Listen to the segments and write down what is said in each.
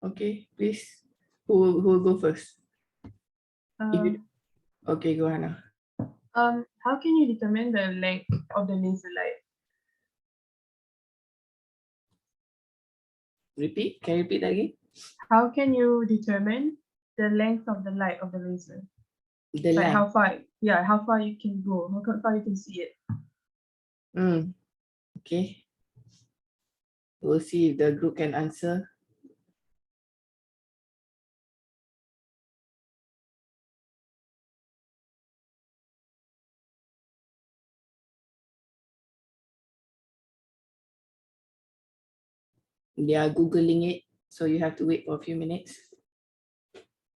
Okay, please. Who will go first? Okay, go Hannah. How can you determine the length of the laser light? Repeat. Can you repeat that again? How can you determine the length of the light of the laser? The Like length. how far? Yeah, how far you can go? How far you can see it? Okay. We'll see if the group can answer. They are Googling it, so you have to wait for a few minutes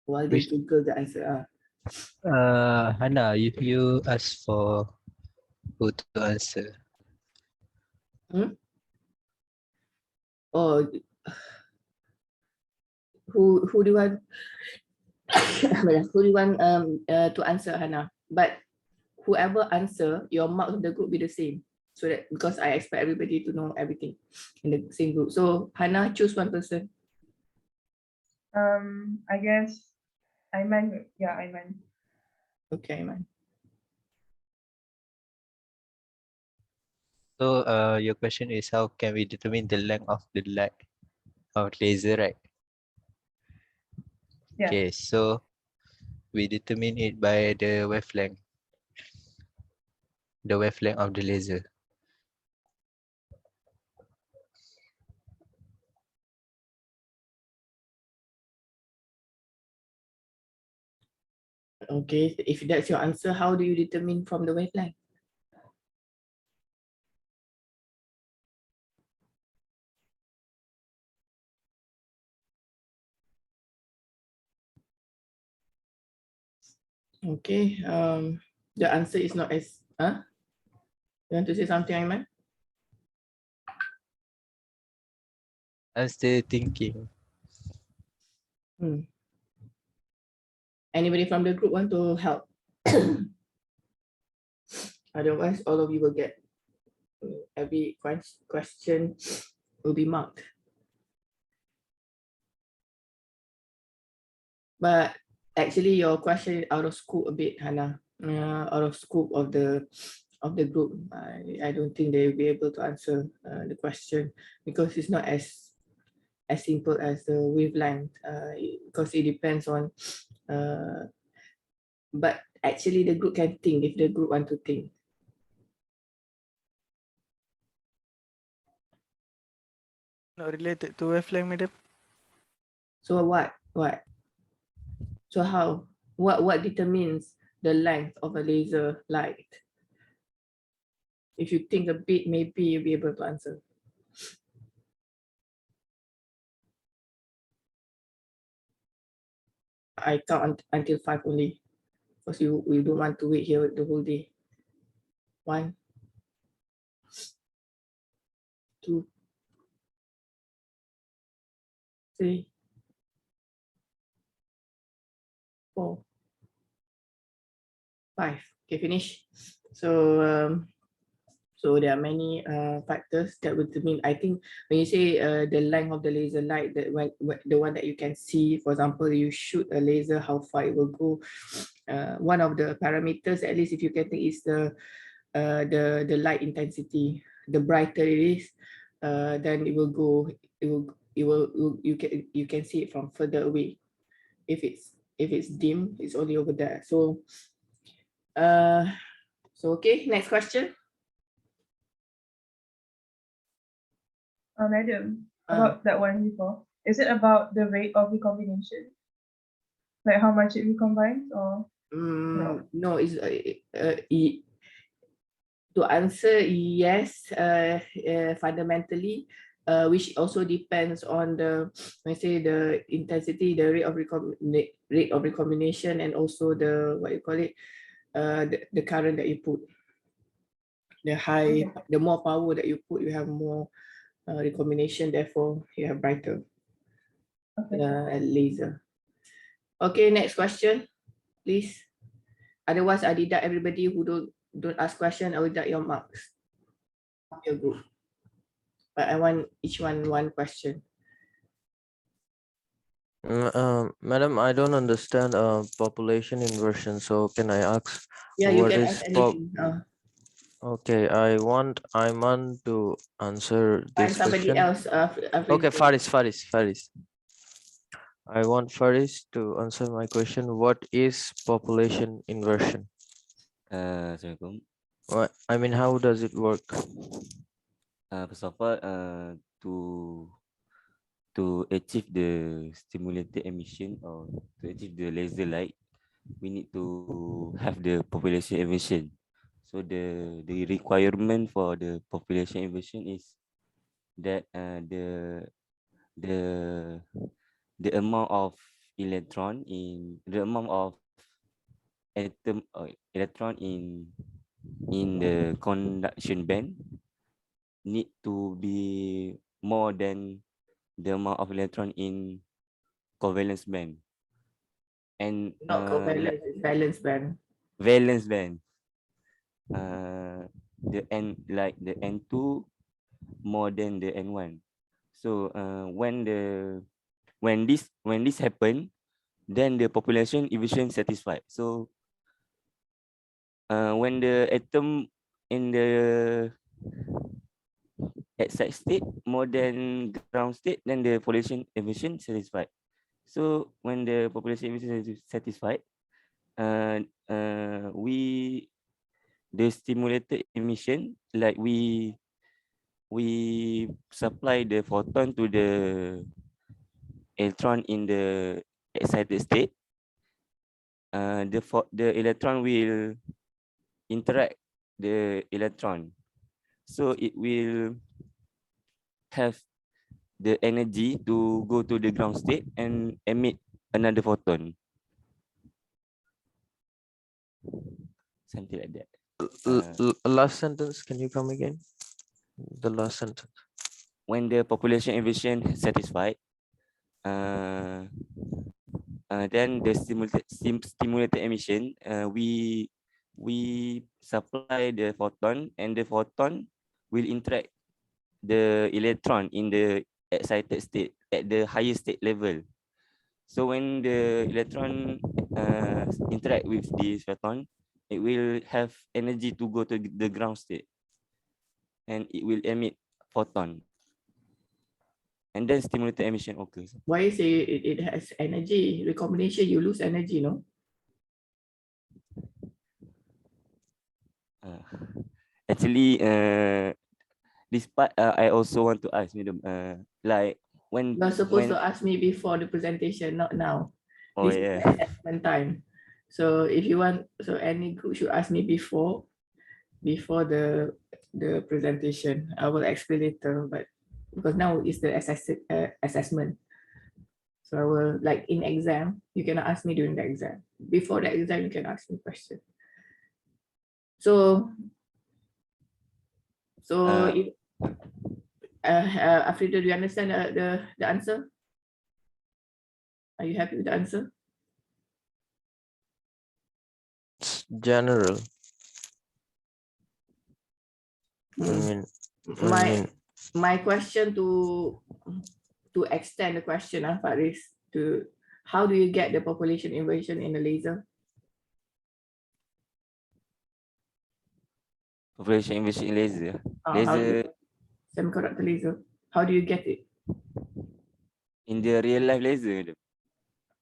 while they Google the answer. Hannah, if you ask for who to answer. Oh, who do you want? Who do you want to answer, Hannah? But whoever answer, your mark of the group be the same. So that because I expect everybody to know everything in the same group. So Hannah, choose one person. I guess Aiman. Yeah, Aiman. Okay, Aiman. So your question is how can we determine the length of the light of laser, right? Yeah. Okay, so we determine it by the wavelength of the laser. Okay, if that's your answer, how do you determine from the wavelength? Okay, the answer is not as, You want to say something, Aiman? I'm still thinking. Anybody from the group want to help? Otherwise, all of you will get every question will be marked. But actually, your question is out of scope a bit, Hannah. Out of scope of the group. I don't think they will be able to answer the question because it's not as simple as the wavelength. Because it depends on. But actually, the group can think if the group want to think. Not related to wavelength, madam. So what? So how? What determines the length of a laser light? If you think a bit, maybe you'll be able to answer. I count until 5 only, because we don't want to wait here the whole day. 1, 2, 3, 4, 5. Okay, finish. So so there are many factors that would determine. I think when you say the length of the laser light, that the one that you can see, for example, you shoot a laser, how far it will go. One of the parameters, at least if you can think, is the light intensity. The brighter it is, then it will go. You can see it from further away. If it's dim, it's only over there. So okay, next question. Madam, about that one before. Is it about the rate of recombination? Like how much it recombines, or no? No, it's to answer yes, fundamentally, which also depends on the, when I say the intensity, the rate of recombination, and also the, what you call it, the current that you put. The high, the more power that you put, you have more recombination, therefore you have brighter laser. Okay, next question, please. Otherwise, I deduct everybody who don't ask question. I will deduct your marks of your group. But I want each one question. Madam, I don't understand population inversion. So can I ask Yeah, you what can is ask anything. Okay, I want to answer Find this somebody question. else. Okay, Faris. I want Faris to answer my question. What is population inversion? Assalamualaikum. I mean, how does it work? First of all, to achieve the stimulated emission or to achieve the laser light, we need to have the population inversion. So the requirement for the population inversion is that the the amount of atom or electron in the conduction band need to be more than the amount of electron in covalence band and Not covalent, it's valence band. valence band. The n like the n2 more than the n1. So when this happen, then the population equation satisfied. So when the atom in the excited state more than ground state, then the population equation satisfied. So when the population equation is satisfied, we the stimulated emission, like we supply the photon to the electron in the excited state. The electron will interact the electron, so it will have the energy to go to the ground state and emit another photon, something like that. Last sentence, can you come again? The last sentence. When the population equation is satisfied, then the stimulated emission, we supply the photon, and the photon will interact the electron in the excited state at the higher state level. So when the electron interact with this photon, it will have energy to go to the ground state, and it will emit photon, and then stimulated emission occurs. Why you say it has energy? Recombination, you lose energy, no? Actually, this part I also want to ask, madam. Like You're supposed when to ask me before the presentation, not now. oh This is yeah, the assessment time. So if you want, so any group should ask me before the presentation. I will explain later, but because now is the assessment. So I will, like in exam, you cannot ask me during the exam. Before the exam, you can ask me question. So if, Afrida, do you understand the answer? Are you happy with the answer? It's general. I mean, My question to extend the question, Faris, to how do you get the population inversion in a laser? population emission laser. How do you, semiconductor laser. How do you get it? In the real life laser, madam.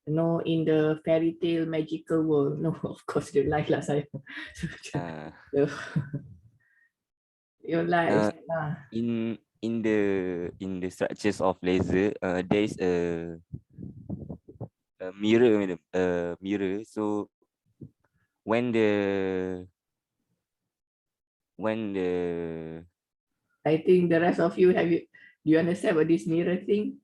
No, in the fairy tale magical world. No, of course, the life lah saya. Your life. In the structures of laser, there is a mirror, madam. A mirror. So when the I think the rest of you do you understand what this mirror thing?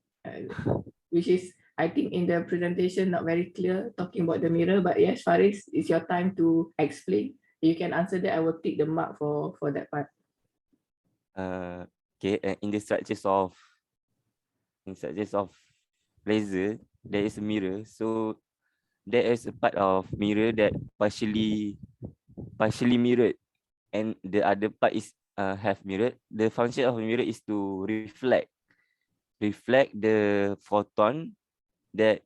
Which is, I think in the presentation not very clear talking about the mirror, but yes, Faris, it's your time to explain. You can answer that. I will tick the mark for that part. okay, in the structures of laser, there is a mirror. So there is a part of mirror that partially mirrored, and the other part is have mirrored. The function of a mirror is to reflect the photon that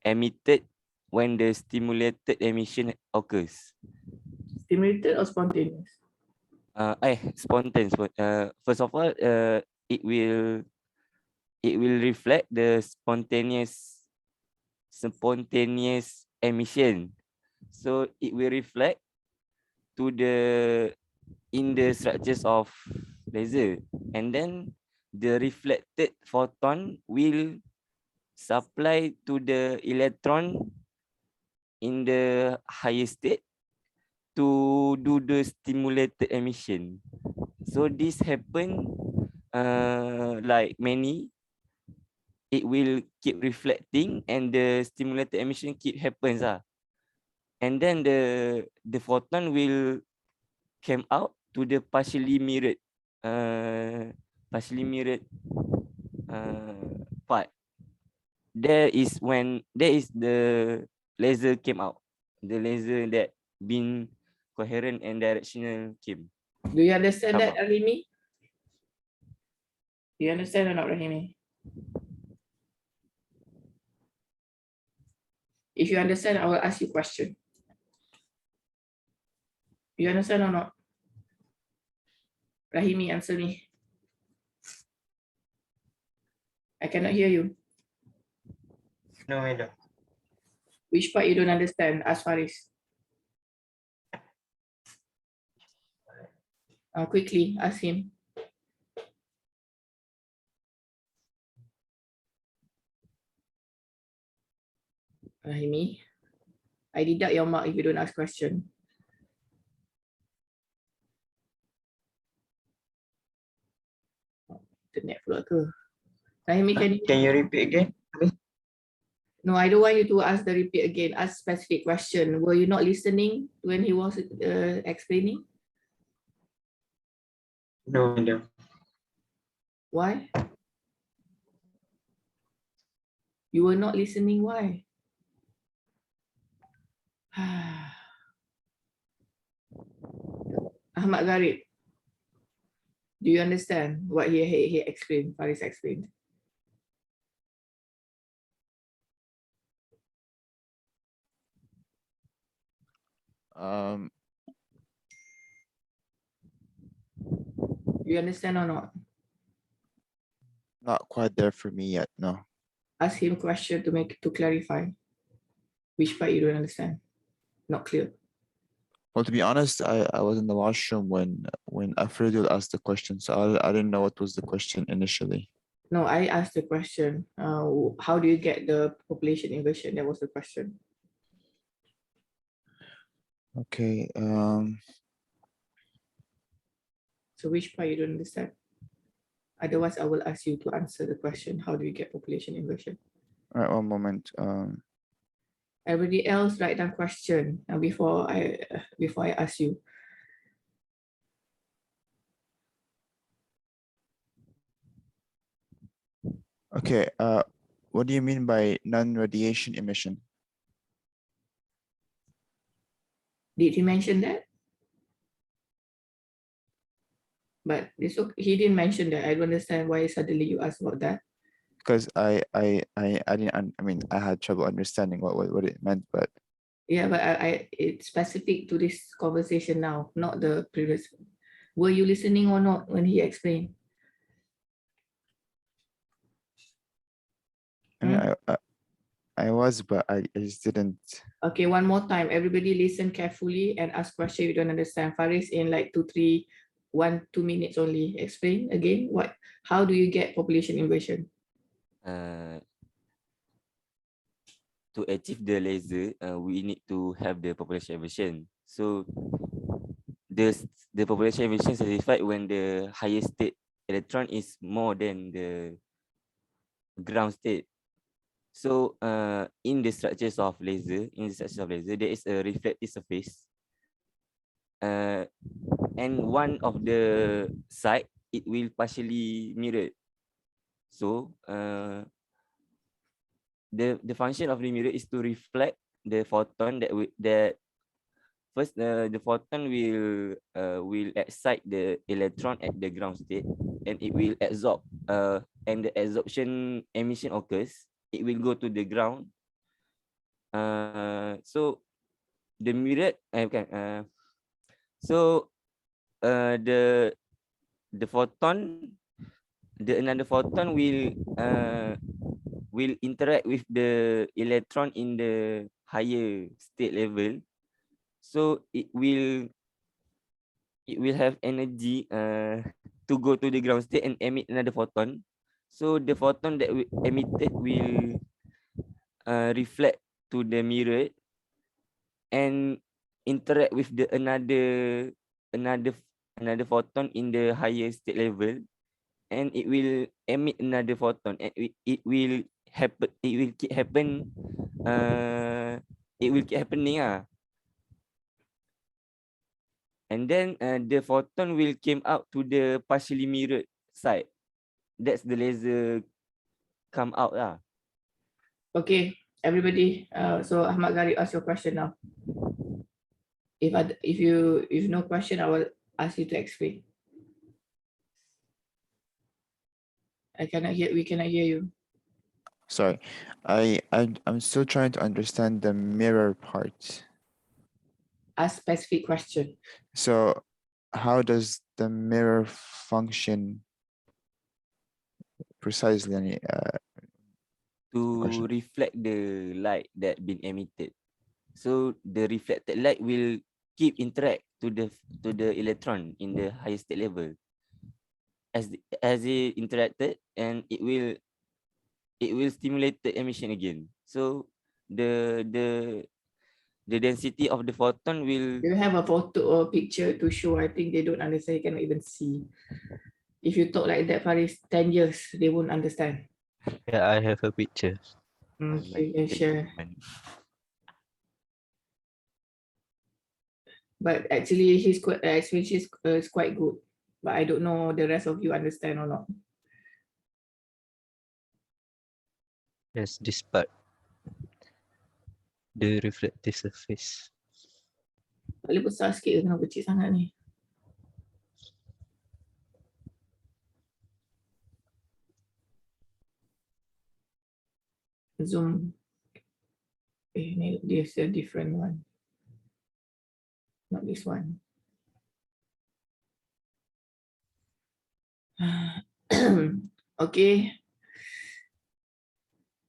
emitted when the stimulated emission occurs? Stimulated or spontaneous? Spontaneous. First of all, it will reflect the spontaneous emission. So it will reflect to in the structures of laser, and then the reflected photon will supply to the electron in the higher state to do the stimulated emission. So this happen like many, it will keep reflecting and the stimulated emission keep happens. And then the photon will came out to the partially mirrored part. There is the laser came out. The laser that been coherent and directional came. Do you understand Come that, Rahimi? Do you understand or not, Rahimi? If you understand, I will ask you a question. You understand or not? Rahimi, answer me. I cannot hear you. No, madam. Which part you don't understand? Ask Faris. Quickly, ask him. Rahimi, I deduct your mark if you don't ask question. Internet pula ke? Rahimi, Can you repeat again? No, I don't want you to ask the repeat again. Ask specific question. Were you not listening when he was explaining? No, madam. Why? You were not listening. Why? Ahmad Garib, do you understand what he explained? Faris explained. You understand or not? Not quite there for me yet, no. Ask him question to clarify. Which part you don't understand? Not clear. Well, to be honest, I was in the washroom when Alfredo asked the question, so I didn't know what was the question initially. No, I asked the question. How do you get the population inversion? That was the question. Okay. So which part you don't understand? Otherwise, I will ask you to answer the question. How do you get population inversion? All right, one moment. Everybody else write down question before I ask you. Okay. What do you mean by non-radiation emission? Did he mention that? But he didn't mention that. I don't understand why suddenly you asked about that. Because I didn't. I mean, I had trouble understanding what it meant, but Yeah, but it's specific to this conversation now, not the previous. Were you listening or not when he explained? I mean, I was, but I just didn't. Okay, one more time. Everybody listen carefully and ask question you don't understand. Faris, in like 2 minutes only. Explain again. How do you get population inversion? To achieve the laser, we need to have the population inversion. So the population inversion is satisfied when the highest state electron is more than the ground state. So in the structures of laser, there is a reflective surface. And one of the side, it will partially mirror. So the function of the mirror is to reflect the photon that first the photon will excite the electron at the ground state, and it will absorb and the absorption emission occurs. It will go to the ground, So the mirror, so the photon, another photon will interact with the electron in the higher state level. So it will have energy to go to the ground state and emit another photon. So the photon that we emitted will reflect to the mirror and interact with the another photon in the higher state level, and it will emit another photon, and it will happen. It will keep happen. It will keep happening. And then the photon will came out to the partially mirrored side. That's the laser come out lah. Okay, everybody. So Ahmad Gharib, ask your question now. If you no question, I will ask you to explain. We cannot hear you. Sorry, I'm still trying to understand the mirror part. Ask specific question. So how does the mirror function precisely? To question. reflect the light that been emitted. So the reflected light will keep interact to the electron in the highest state level. As it interacted, and it will stimulate the emission again. So the density of the photon will. Do you have a photo or picture to show? I think they don't understand. They cannot even see. If you talk like that, Faris, 10 years, they won't understand. Yeah, I have a picture. Okay, you can share. But actually, his explanation is quite good. But I don't know the rest of you understand or not. Yes, this part. The reflective surface. Tak boleh besar sikit ke? Kenapa kecil sangat ni? Zoom. Ni this a different one. Not this one. Okay.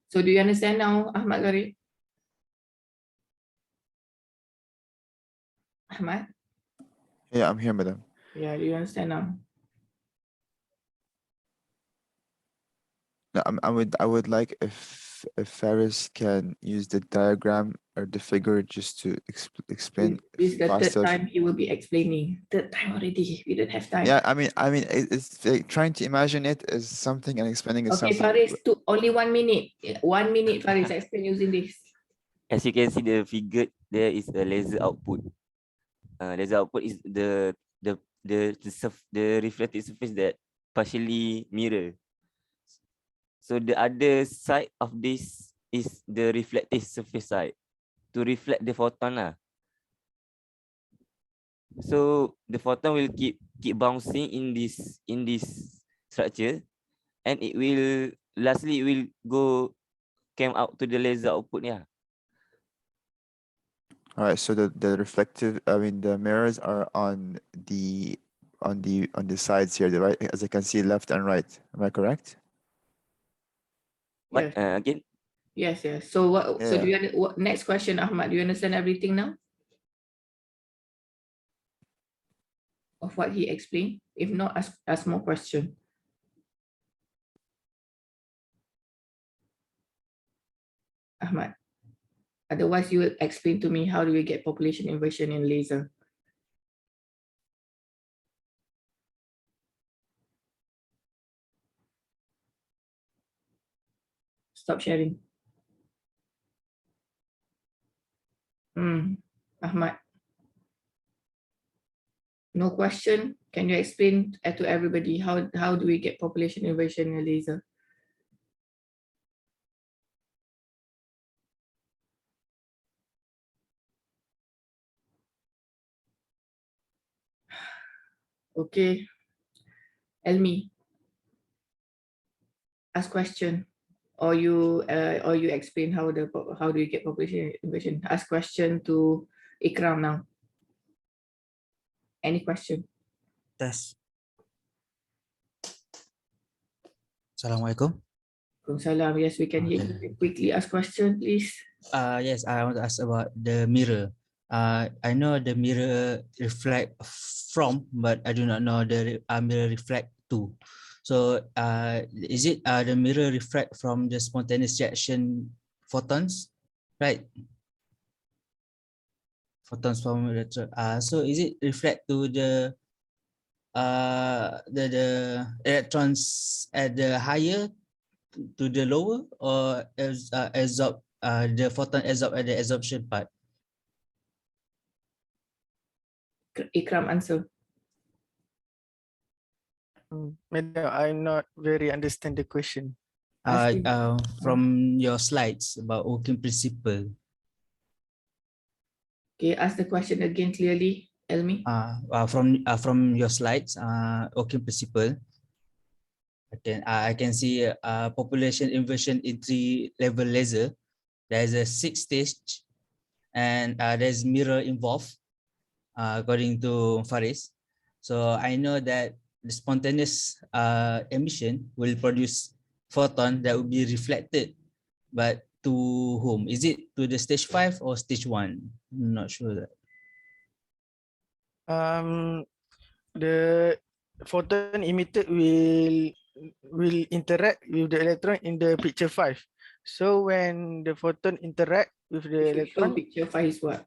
So do you understand now, Ahmad Gharib? Ahmad? Yeah, I'm here, madam. Yeah, do you understand now? No, I would like if Faris can use the diagram or the figure just to explain This is the third faster. time he will be explaining. Third time already. We don't have time. Yeah, I mean, it's like trying to imagine it as something and explaining it Okay, something. Faris, only 1 minute. 1 minute, Faris, explain using this. As you can see, the figure there is a laser output. Laser output is the reflected surface that partially mirror. So the other side of this is the reflective surface side to reflect the photon lah. So the photon will keep bouncing in this structure, and it will lastly it will came out to the laser output. Yeah. All right, so the reflective, I mean, the mirrors are on the sides here, the right, as I can see, left and right. Am I correct? What again? Yes, yes. So what? So Yeah. do you next question, Ahmad? Do you understand everything now? Of what he explained? If not, ask more question. Ahmad. Otherwise, you will explain to me how do we get population inversion in laser. Stop sharing. Ahmad. No question. Can you explain to everybody how do we get population inversion in laser? Okay. Elmi. Ask question. or you explain how do you get population inversion. Ask question to Ikram now. Any question? Test. Assalamualaikum. Salam. Yes, we can hear you. Quickly ask question, please. Yes, I want to ask about the mirror. I know the mirror reflect from, but I do not know the mirror reflect to. So, is it the mirror reflect from the spontaneous reaction photons, right? Photons from electron. So is it reflect to the electrons at the higher to the lower, or as absorb the photon absorb at the absorption part? Ikram answer. Madam, I'm not very understand the question. Ask him. From your slides about working principle. Okay, ask the question again clearly, Elmi. From your slides, working principle. I can see population inversion in 3-level laser. There's a 6 stage, and there's mirror involved, according to Faris. So I know that the spontaneous emission will produce photon that will be reflected, but to whom? Is it to the stage 5 or stage 1? I'm not sure that. The photon emitted will interact with the electron in the picture 5. So when the photon interact with the electron, picture 5 is what?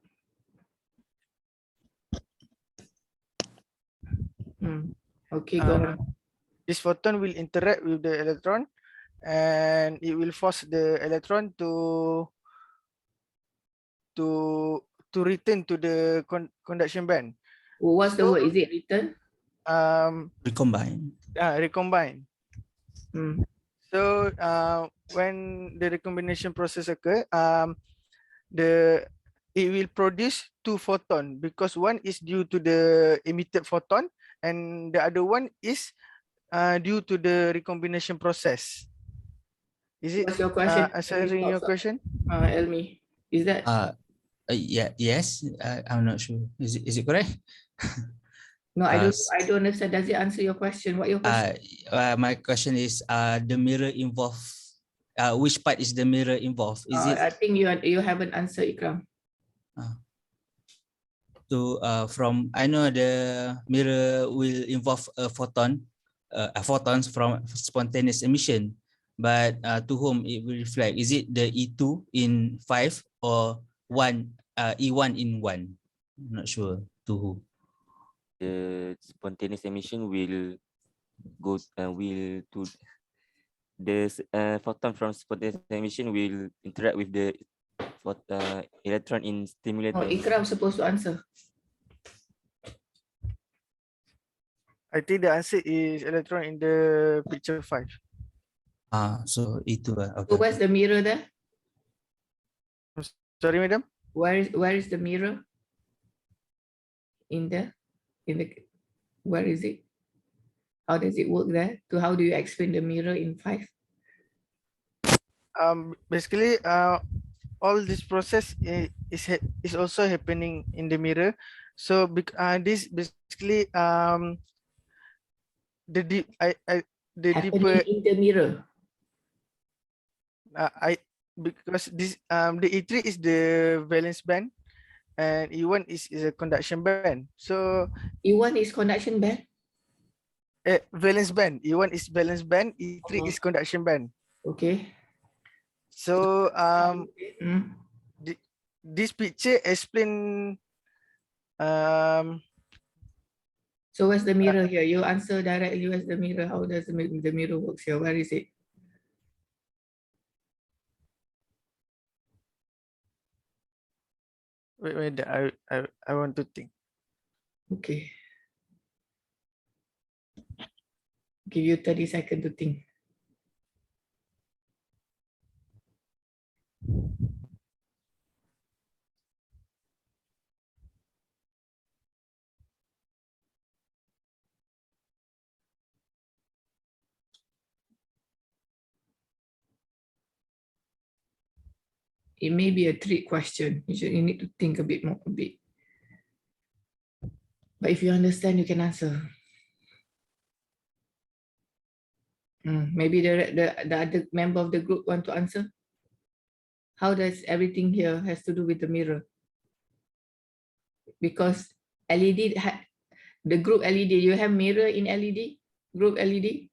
Okay, go on. This photon will interact with the electron, and it will force the electron to return to the conduction band. What's the word? Is it return? Recombine. Recombine. So when the recombination process occur, it will produce 2 photon, because one is due to the emitted photon and the other one is due to the recombination process. Is it What's your question? answering your question? Elmi, is that? Yeah, yes. I'm not sure. Is it correct? No, I don't understand. Does it answer your question? What your question? My question is the mirror involved. Which part is the mirror involved? Is it I think you haven't answered, Ikram. From I know the mirror will involve a photons from spontaneous emission, but to whom it will reflect? Is it the E2 in 5 or E1 in 1? I'm not sure to who. The spontaneous emission will go will to the photon from spontaneous emission will interact with the electron in stimulator. Ikram supposed to answer. I think the answer is electron in the picture 5. So E2. Okay. So where's the mirror there? Sorry, madam. Where is the mirror? Where is it? How does it work there? How do you explain the mirror in 5? Basically, all this process is also happening in the mirror. So this basically happening in the mirror. Because this the E3 is the valence band and E1 is a conduction band. So E1 is conduction band. Valence band. E1 is valence band. E3 is conduction band. Okay. So this picture explain. So where's the mirror here? You answer directly. Where's the mirror? How does the mirror works here? Where is it? Wait, I want to think. Okay. Give you 30 seconds to think. it may be a trick question. You need to think a bit more, But if you understand, you can answer. Maybe the other member of the group want to answer. How does everything here has to do with the mirror? Because LED, the group LED, you have mirror in LED? Group LED?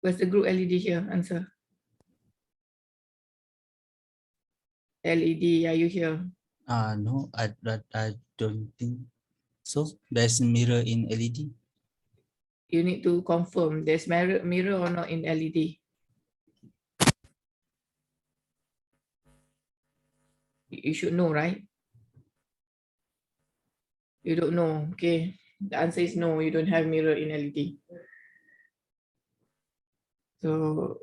Where's the group LED here? Answer. LED, are you here? No, I don't think so. There's a mirror in LED. You need to confirm there's mirror or not in LED. You should know, right? You don't know. Okay. The answer is no, you don't have mirror in LED. So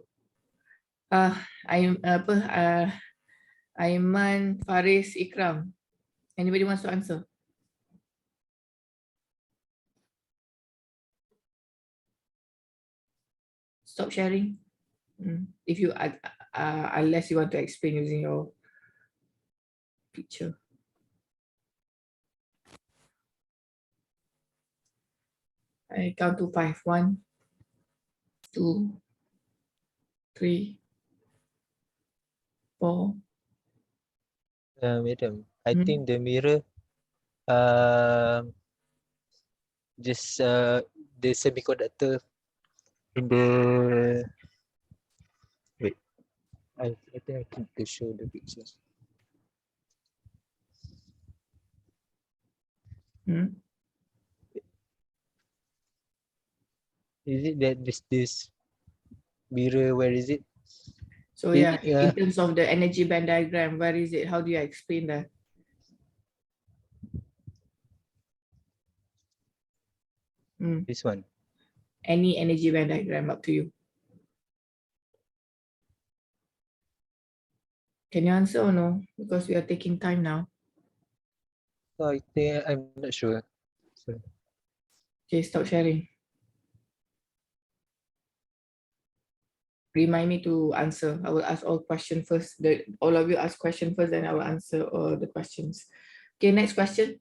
Aiman, Faris, Ikram. Anybody wants to answer? Stop sharing. If you unless you want to explain using your picture. I count to 5. 1, 2, 3, 4. Madam, I think the mirror just the semiconductor in the wait. I think I need to show the picture. Is it that this mirror? Where is it? So yeah, in terms of the energy band diagram, where is it? How do you explain that? This one. Any energy band diagram, up to you. Can you answer or no? Because we are taking time now. I think I'm not sure. Sorry. Okay, stop sharing. Remind me to answer. I will ask all questions first. All of you ask question first, then I will answer all the questions. Okay, next question.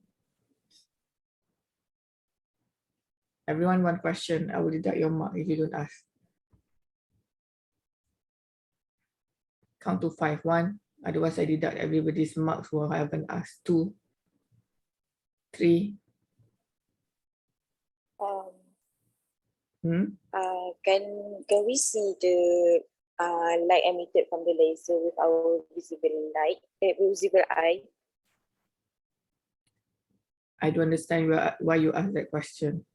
Everyone one question. I will deduct your mark if you don't ask. Count to 5. 1. Otherwise, I deduct everybody's marks who haven't asked. 2, 3. Can we see the light emitted from the laser with our visible eye? I don't understand why you ask that question.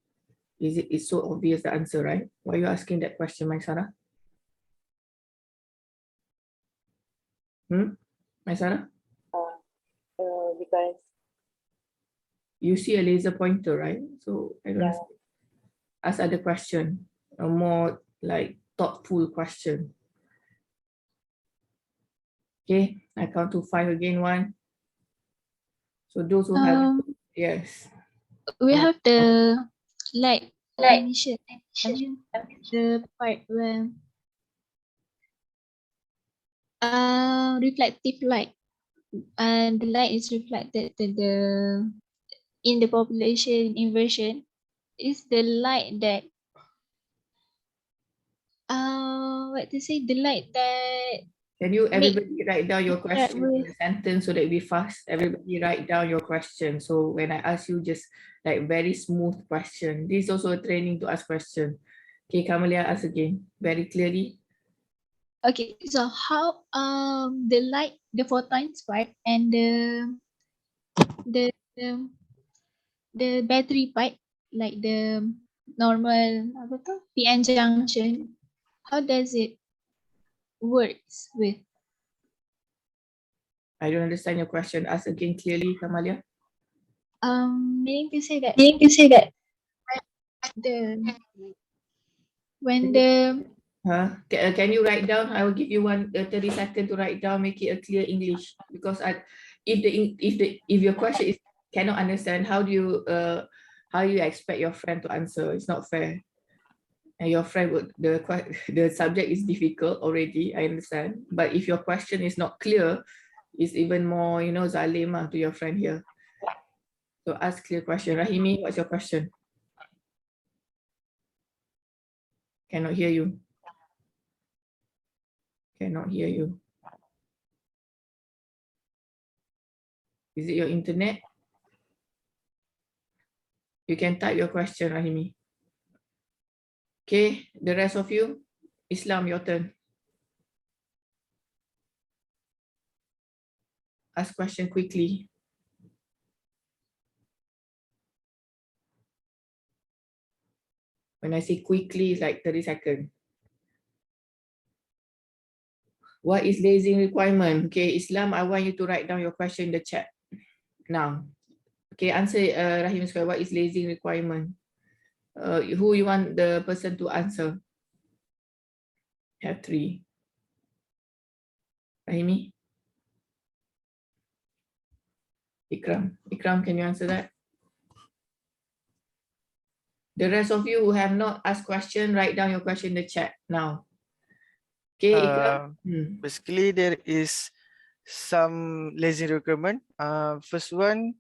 It's so obvious the answer, right? Why are you asking that question, Maisara? Maisara? Because you see a laser pointer, right? So I don't ask other question, a more like thoughtful question. Okay, I count to 5 again. 1. So those who have yes. We have the light emission. I mean the part where reflective light, and the light is reflected to in the population inversion. Is the light that the light that can you everybody write down your question in a sentence so that we fast? Everybody write down your question. So when I ask you, just like very smooth question. This is also a training to ask question. Okay, Kamalia, ask again very clearly. Okay, so how the light, the photons part, and the battery part, like the normal PN junction, how does it works with? I don't understand your question. Ask again clearly, Kamalia. Meaning to say that when the can you write down? I will give you 30 seconds to write down, make it a clear English, because if your question is cannot understand, how do you expect your friend to answer? It's not fair. And your friend would, the subject is difficult already, I understand. But if your question is not clear, it's even more, you know, zalim to your friend here. So ask clear question. Rahimi, what's your question? Cannot hear you. Cannot hear you. Is it your internet? You can type your question, Rahimi. Okay, the rest of you, Islam, your turn. Ask question quickly. When I say quickly, it's like 30 seconds. What is lasing requirement? Okay, Islam, I want you to write down your question in the chat now. Okay, answer Rahim Square. What is lasing requirement? Who you want the person to answer? Have 3. Rahimi? Ikram. Ikram, can you answer that? The rest of you who have not asked question, write down your question in the chat now. Okay, Ikram. Basically, there is some lasing requirement. First one,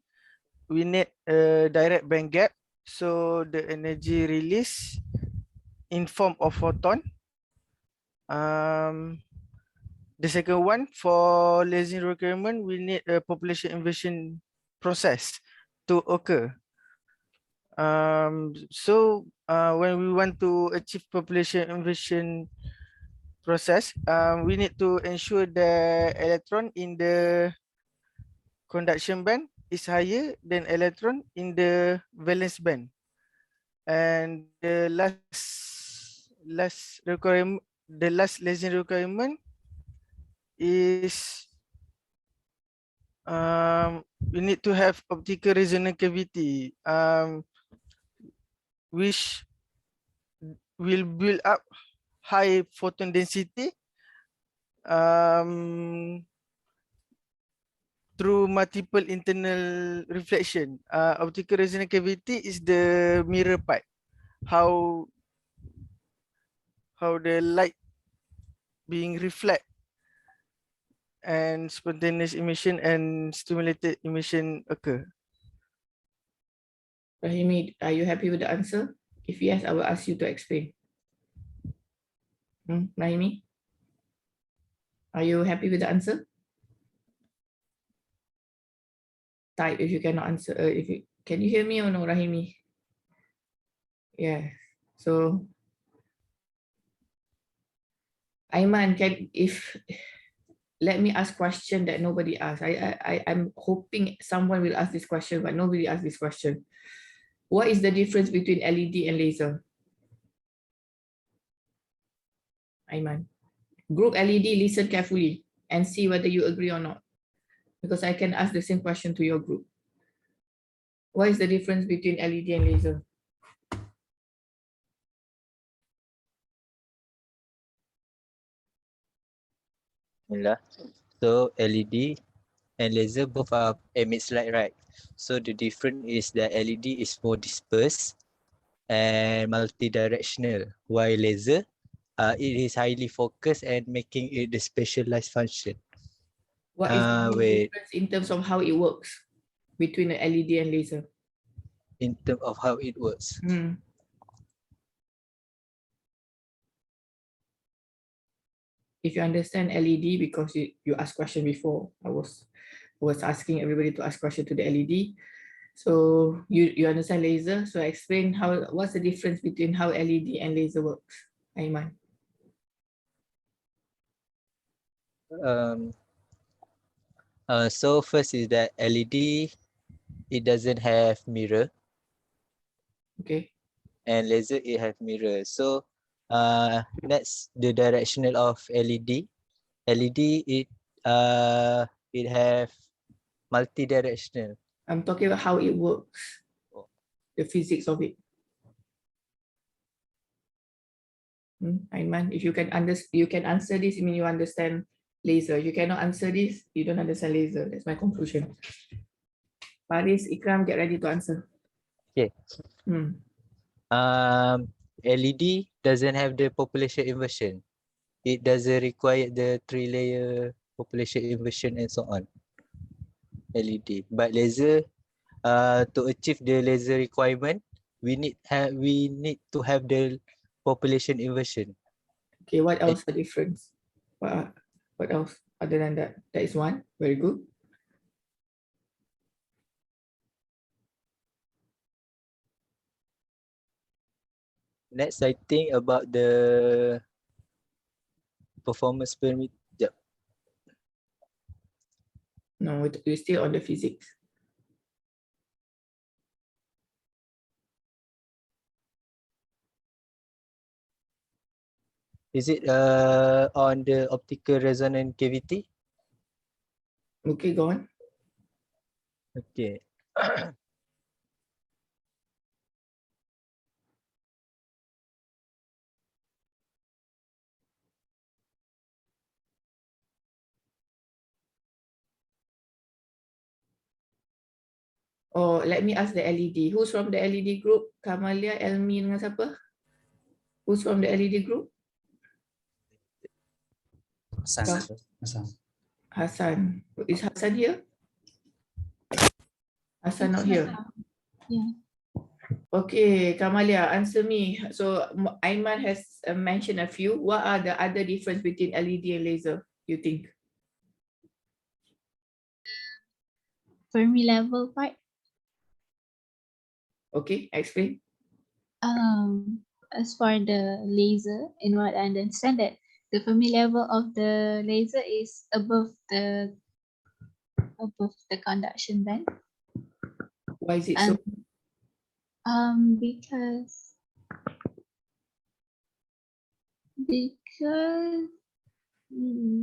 we need a direct band gap, so the energy release in form of photon. The second one, for lasing requirement, we need a population inversion process to occur. When we want to achieve population inversion process, we need to ensure the electron in the conduction band is higher than electron in the valence band. And the last requirement, the last lasing requirement is we need to have optical resonant cavity, which will build up high photon density through multiple internal reflection. Optical resonant cavity is the mirror pipe. How the light being reflect and spontaneous emission and stimulated emission occur. Rahimi, are you happy with the answer? If yes, I will ask you to explain. Rahimi, are you happy with the answer? Type if you cannot answer. Can you hear me or no, Rahimi? Yeah. So, Aiman, let me ask question that nobody asked. I'm hoping someone will ask this question, but nobody asked this question. What is the difference between LED and laser? Aiman. Group LED, listen carefully and see whether you agree or not. Because I can ask the same question to your group. What is the difference between LED and laser? So LED and laser both are emits light, right? So the difference is that LED is more dispersed and multi-directional, while laser it is highly focused and making it the specialized function. What is the difference in terms of how it works between the LED and laser? In terms of how it works. If you understand LED, because you asked question before, I was asking everybody to ask question to the LED. So you understand laser. So explain what's the difference between how LED and laser works, Aiman. So first is that LED, it doesn't have mirror. Okay. And laser, it have mirror. So that's the directional of LED. LED, it have multi-directional. I'm talking about how it works, the physics of it. Aiman, if you can answer this, I mean you understand laser. You cannot answer this, you don't understand laser. That's my conclusion. Faris, Ikram, get ready to answer. Okay. LED doesn't have the population inversion. It doesn't require the 3-layer population inversion and so on. LED, but laser, to achieve the laser requirement, we need to have the population inversion. Okay, what else are difference? What else other than that? That is one. Very good. Next, I think about the performance parameter. Yep. No, we're still on the physics. Is it on the optical resonant cavity? Okay, go on. Okay. Oh, let me ask the LED. Who's from the LED group? Kamalia, Elmi dengan siapa? Who's from the LED group? Hassan. Kau- Hassan. Hassan. Is Hassan here? Hassan not here. Yeah. Okay, Kamalia, answer me. So Aiman has mentioned a few. What are the other difference between LED and laser, you think? Fermi level part. Okay, explain. As for the laser, in what I understand that the Fermi level of the laser is above the conduction band. Why is it so? Because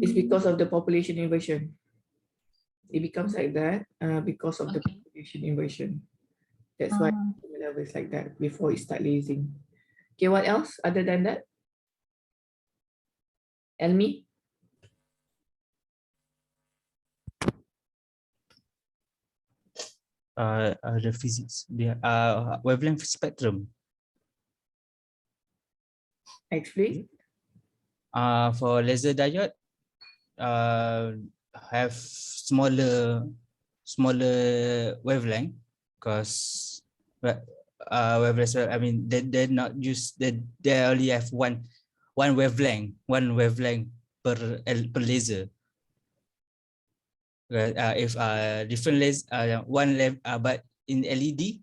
It's because of the population inversion. It becomes like that because of the Okay. population inversion. That's why the level is like that before it start lasing. Okay, what else other than that? Elmi? The physics, the wavelength spectrum. Explain. For laser diode, have smaller wavelength because wavelength. I mean, they're not used. They only have one wavelength per laser. If different laser, but in LED,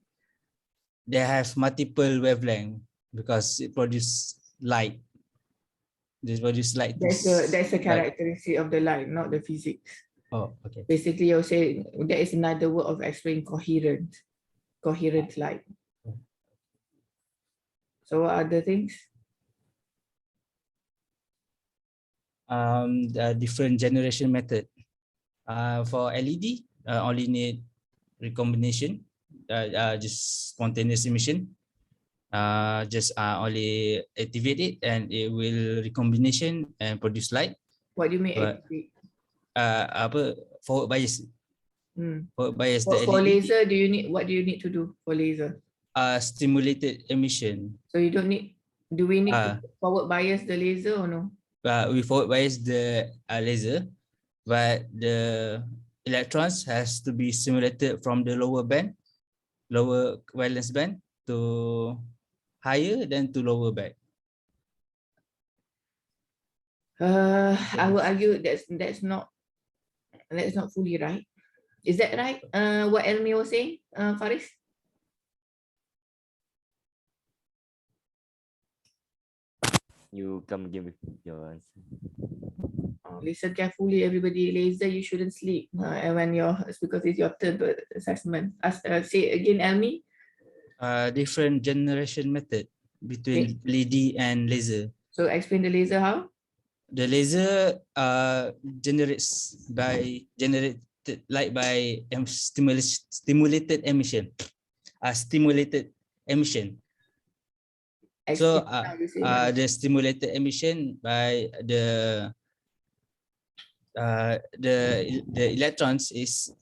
they have multiple wavelength because it produces light. They produce light. That's a characteristic of the light, not the physics. Oh, okay. Basically, you're saying that is another word of explaining coherent light. So what other things? The different generation method. For LED, only need recombination, just spontaneous emission. Just only activate it and it will recombination and produce light. What do you mean But, activate? Forward bias. Forward bias For the LED. laser, what do you need to do for laser? Stimulated emission. So you don't need. Do we need to forward bias the laser or no? We forward bias the laser, but the electrons has to be stimulated from the lower valence band to higher than to lower band. I will argue that's not fully right. Is that right? What Elmi was saying, Faris? You come again with your answer. Listen carefully, everybody. Laser, you shouldn't sleep. And when because it's your turn to assessment. Say again, Elmi. Different generation method between LED and laser. So explain the laser how? The laser generates generated light by stimulated emission. So the stimulated emission by the electrons is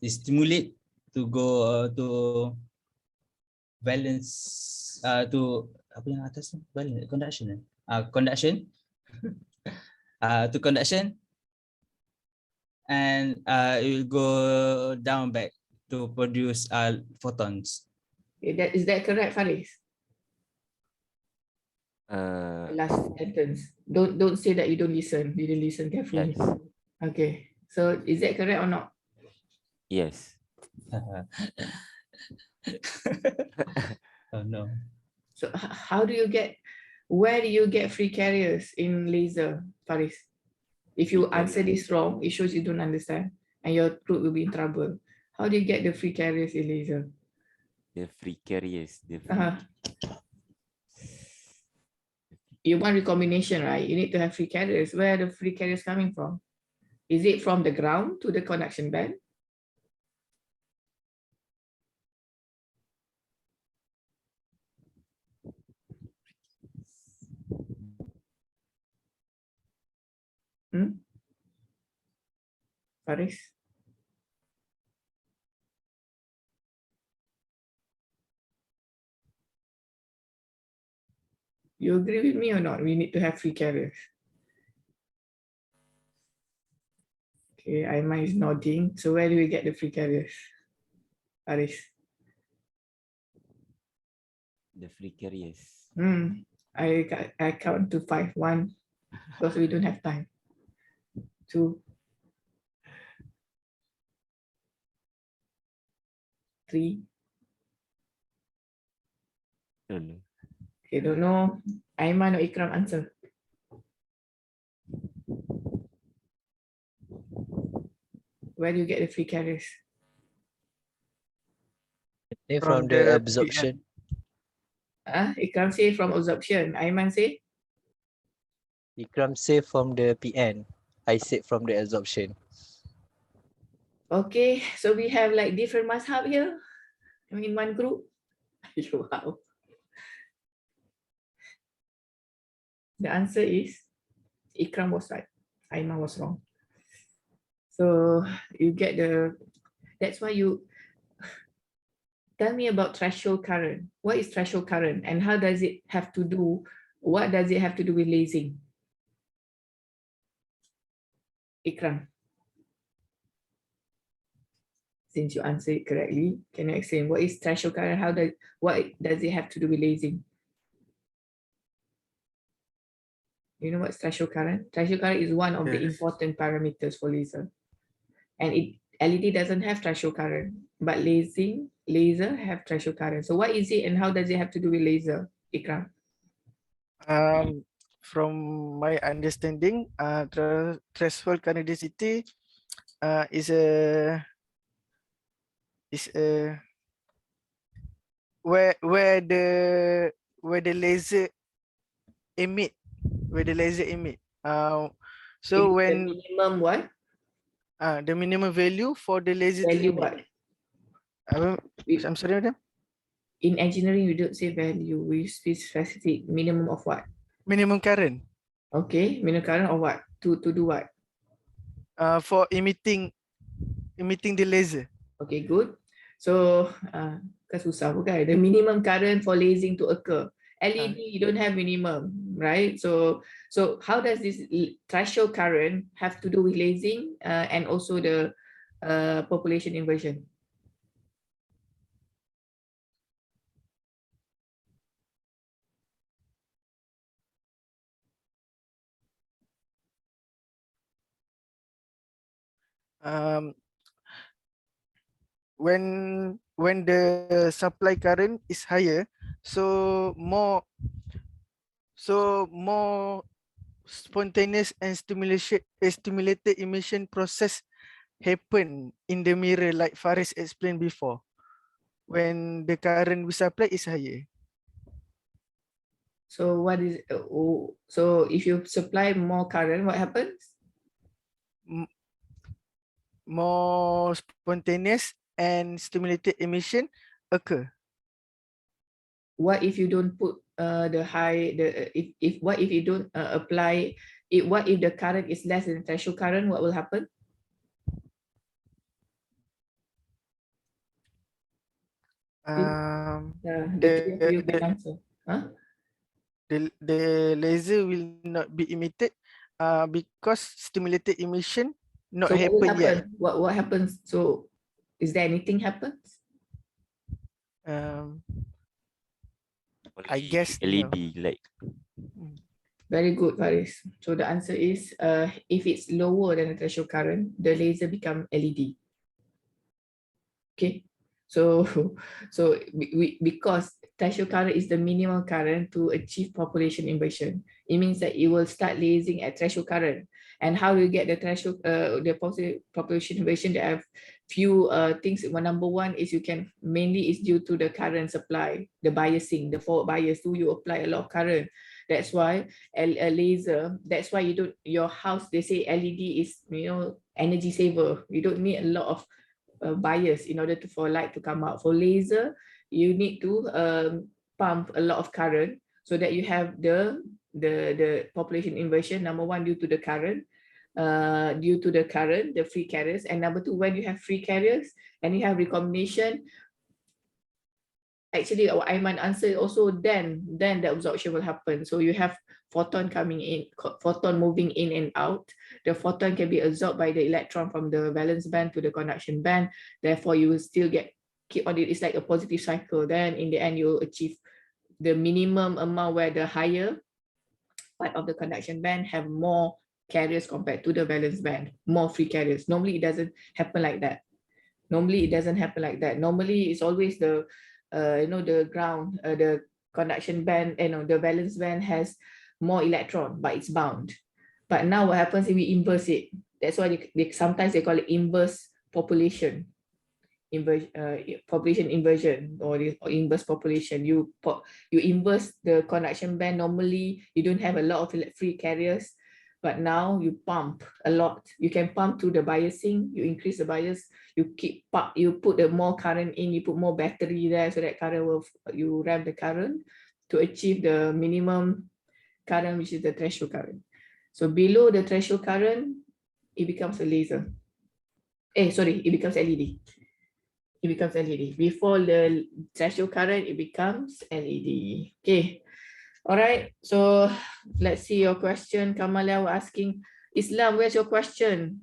stimulate to go to valence to apa yang atas tu? Balik conduction. Conduction. To conduction, and it will go down back to produce photons. Is that correct, Faris? Uh, Last sentence. Don't say that you don't listen. You didn't listen carefully. yes. Okay. So is that correct or not? Yes. Oh no. So how do you get? Where do you get free carriers in laser, Faris? If you Free carrier. answer this wrong, it shows you don't understand, and your group will be in trouble. How do you get the free carriers in laser? The free carriers. The free, Uh-huh. You want recombination, right? You need to have free carriers. Where are the free carriers coming from? Is it from the ground to the conduction band? Faris? You agree with me or not? We need to have free carriers. Okay, Aiman is nodding. So where do we get the free carriers? Faris? the free carriers. I count to 5. 1, because we don't have time. 2, 3. Don't know. Okay, don't know. Aiman or Ikram answer. Where do you get the free carriers? From the absorption. Ikram say from absorption. Aiman say? Ikram say from the PN. I said from the absorption. Okay, so we have like different mazhab here in one group. Wow. The answer is Ikram was right. Aiman was wrong. So you get that's why you tell me about threshold current. What is threshold current and how does it have to do, what does it have to do with lasing? Ikram. Since you answered it correctly, can you explain what is threshold current? What does it have to do with lasing? You know what's threshold current? Threshold current is one of the important parameters for laser. And LED doesn't have threshold current, but laser have threshold current. So what is it and how does it have to do with laser, Ikram? From my understanding, threshold current density is a where the laser emit, so when the minimum what? The minimum value for the laser value to emit. What? I'm sorry, madam. In engineering, we don't say value. We say specific minimum of what? Minimum current. Okay, minimum current or what? To do what? For emitting the laser. Okay, good. So, kan susah bukan? The minimum current for lasing to occur. LED, you don't have minimum, right? So how does this threshold current have to do with lasing and also the population inversion? When the supply current is higher, so more spontaneous and stimulated emission process happen in the mirror, like Faris explained before, when the current we supply is higher. So what is so if you supply more current, what happens? More spontaneous and stimulated emission occur. What if you don't put what if you don't apply it? What if the current is less than threshold current? What will happen? The three of you can answer. Huh? The laser will not be emitted because stimulated emission not So what will happen yet. happen? What happens? So is there anything happens? I guess LED light. Very good, Faris. So the answer is if it's lower than the threshold current, the laser become LED. Okay, so because threshold current is the minimum current to achieve population inversion, it means that it will start lasing at threshold current. And how do you get the threshold, the population inversion? There are few things. Number one is you can mainly is due to the current supply, the biasing, the forward bias. So you apply a lot of current. That's why a laser. That's why you don't. Your house, they say LED is energy saver. You don't need a lot of bias in order for light to come out. For laser, you need to pump a lot of current so that you have the population inversion. Number one, due to the current, the free carriers, and number two, when you have free carriers and you have recombination, actually our Aiman answer also then the absorption will happen. So you have photon coming in, photon moving in and out. The photon can be absorbed by the electron from the valence band to the conduction band. Therefore, you will still keep on it. It's like a positive cycle. Then in the end, you achieve the minimum amount where the higher part of the conduction band have more carriers compared to the valence band, more free carriers. Normally, it doesn't happen like that. Normally, it's always the the ground, the conduction band, the valence band has more electron, but it's bound. But now what happens if we inverse it? That's why sometimes they call it inverse population. Population inversion or inverse population. You inverse the conduction band. Normally, you don't have a lot of free carriers, but now you pump a lot. You can pump through the biasing. You increase the bias. You put the more current in. You put more battery there, so that current will you ramp the current to achieve the minimum current, which is the threshold current. So below the threshold current, it becomes a laser. It becomes LED. It becomes LED. Before the threshold current, it becomes LED. Okay. All right. So let's see your question. Kamalia was asking, Islam, where's your question?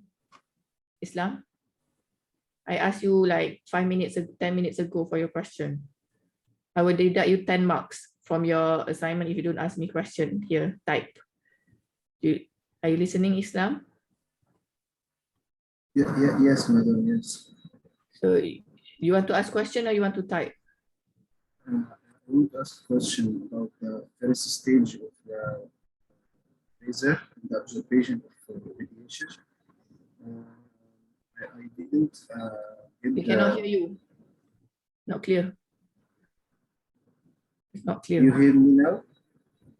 Islam? I asked you like 10 minutes ago for your question. I will deduct you 10 marks from your assignment if you don't ask me question here. Type. Are you listening, Islam? Yes, madam, yes. So you want to ask question or you want to type? I would ask a question about the first stage of the laser, the observation of radiation. I didn't get We cannot hear you. Not clear. It's not clear. You hear me now?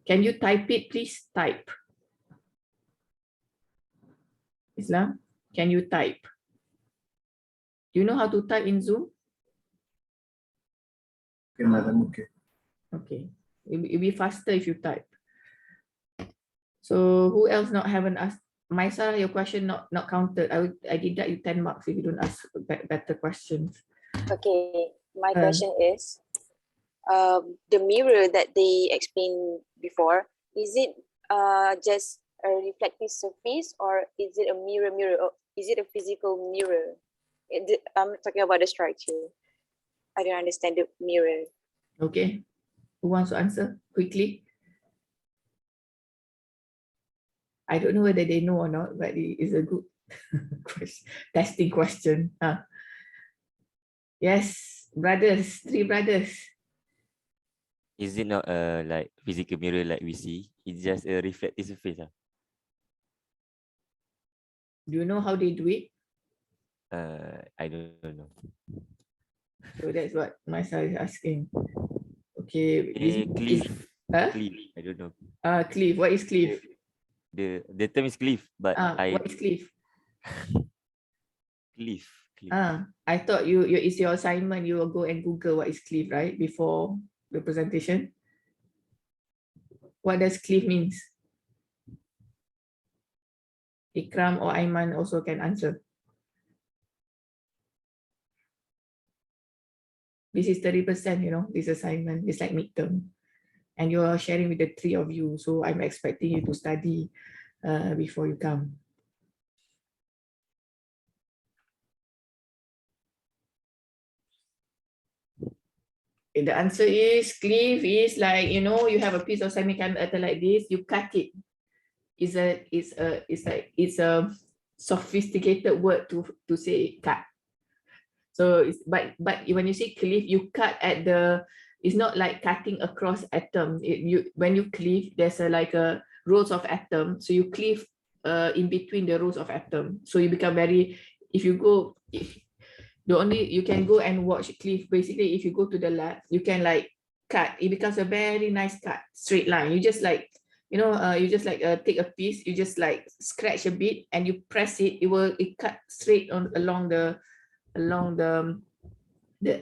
Can you type it, please? Type. Islam, can you type? Do you know how to type in Zoom? Okay, madam, okay. Okay. It'll be faster if you type. So who else haven't asked? Maisa, your question not counted. I deduct you 10 marks if you don't ask better questions. Okay, my question is, the mirror that they explained before, is it just a reflective surface, or is it a mirror, or is it a physical mirror? I'm talking about the structure. I don't understand the mirror. Okay, who wants to answer quickly? I don't know whether they know or not, but it is a good testing question. Yes, brothers, 3 brothers. Is it not a like physical mirror like we see? It's just a reflective surface. Do you know how they do it? I don't know. So that's what Maisa is asking. Okay. Cleave. Cleave. I don't know. Cleave. What is cleave? The term is cleave, but what is cleave? Cleave. I thought it's your assignment. You will go and Google what is cleave, right? Before the presentation. What does cleave means? Ikram or Aiman also can answer. This is 30%, you know, this assignment is like midterm. And you're sharing with the 3 of you. So I'm expecting you to study before you come. The answer is cleave is like, you know, you have a piece of semiconductor like this, you cut it. It's a sophisticated word to say cut. So it's, but when you say cleave, you cut at the, it's not like cutting across atom. When you cleave, there's like a rows of atom. So you cleave in between the rows of atom. So you become very, if you go, you can go and watch cleave. Basically, if you go to the lab, you can like cut. It becomes a very nice cut, straight line. You just like, you know, you just like take a piece, you just like scratch a bit and you press it, it cut straight on along the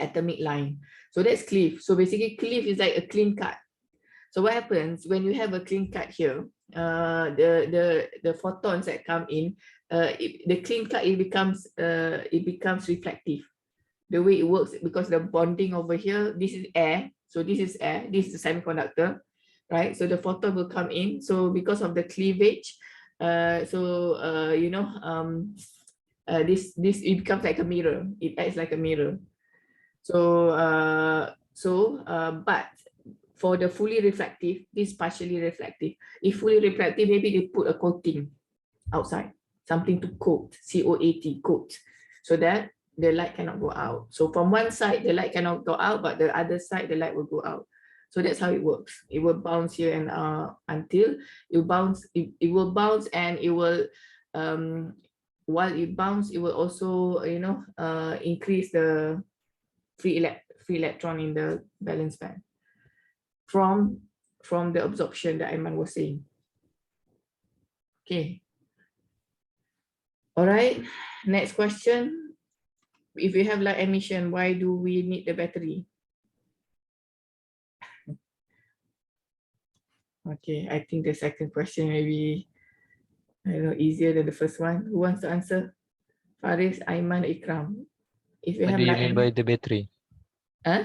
atomic line. So that's cleave. So basically cleave is like a clean cut. So what happens when you have a clean cut here, the photons that come in, the clean cut, it becomes reflective. The way it works, because the bonding over here, this is air, so this is air, this is a semiconductor, right? So the photon will come in. So because of the cleavage, you know, this it becomes like a mirror. It acts like a mirror. So but for the fully reflective, this partially reflective. If fully reflective, maybe they put a coating outside, something to coat, C-O-A-T, coat, so that the light cannot go out. So from one side, the light cannot go out, but the other side, the light will go out. So that's how it works. It will bounce here and until it bounce. It will bounce, and it will while it bounce, it will also, you know, increase the free electron in the valence band from the absorption that Aiman was saying. Okay. All right. Next question. If we have light emission, why do we need the battery? Okay, I think the second question may be, I don't know, easier than the first one. Who wants to answer? Faris, Aiman, Ikram. If you What have do you light mean by the battery? huh?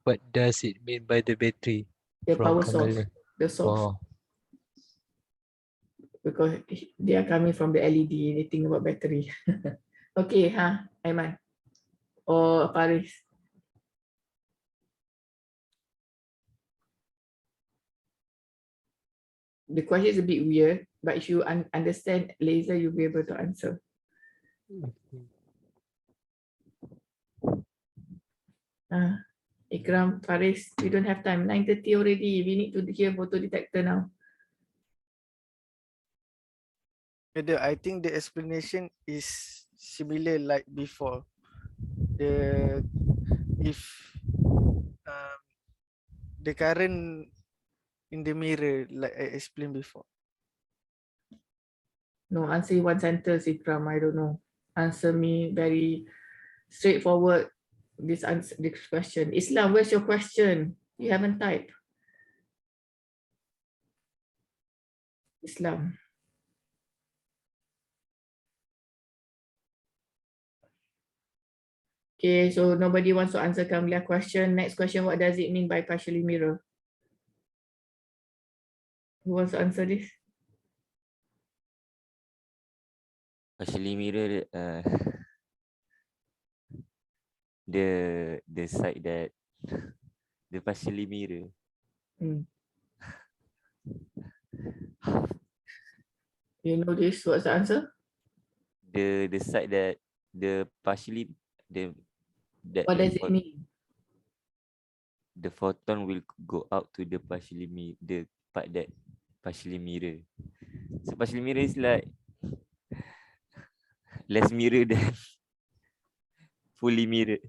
What does it mean by the battery? The From power source, Kamala? the source. Oh, Because they are coming from the LED, they think about battery. Okay, huh, Aiman or Faris? The question is a bit weird, but if you understand laser, you'll be able to answer. Ikram, Faris, we don't have time. 9:30 already. We need to hear photo detector now. I think the explanation is similar like before. If the current in the mirror, like I explained before. No, answer one sentence, Ikram. I don't know. Answer me very straightforward. This question. Islam, where's your question? You haven't typed. Islam. Okay, so nobody wants to answer Kamila's question. Next question, what does it mean by partially mirror? Who wants to answer this? Partially mirror, the side that the partially mirror. You know this? What's the answer? The side that the partially that what does it mean? The photon will go out to the partially the part that partially mirror. So partially mirror is like less mirror than fully mirror.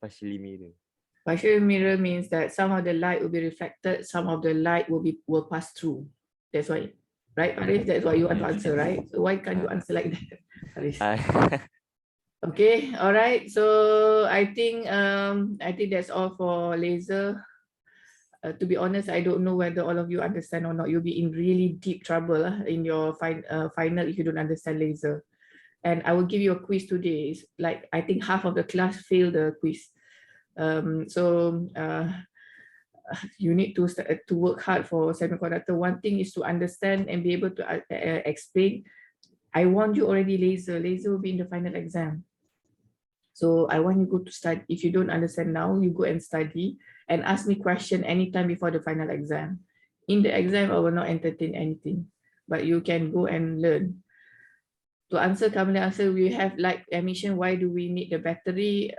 Partially mirror. Partial mirror means that some of the light will be reflected, some of the light will pass through. That's why, right, Arif? That's what you want to answer, right? So why can't you answer like that, Arif? Okay, all right. So I think that's all for laser. To be honest, I don't know whether all of you understand or not. You'll be in really deep trouble in your final if you don't understand laser. And I will give you a quiz today. It's like I think half of the class failed the quiz. So you need to work hard for semiconductor. One thing is to understand and be able to explain. I warned you already, laser will be in the final exam. So I want you go to study. If you don't understand now, you go and study and ask me question anytime before the final exam. In the exam, I will not entertain anything, but you can go and learn. To answer Kamala answer, we have like emission. Why do we need the battery?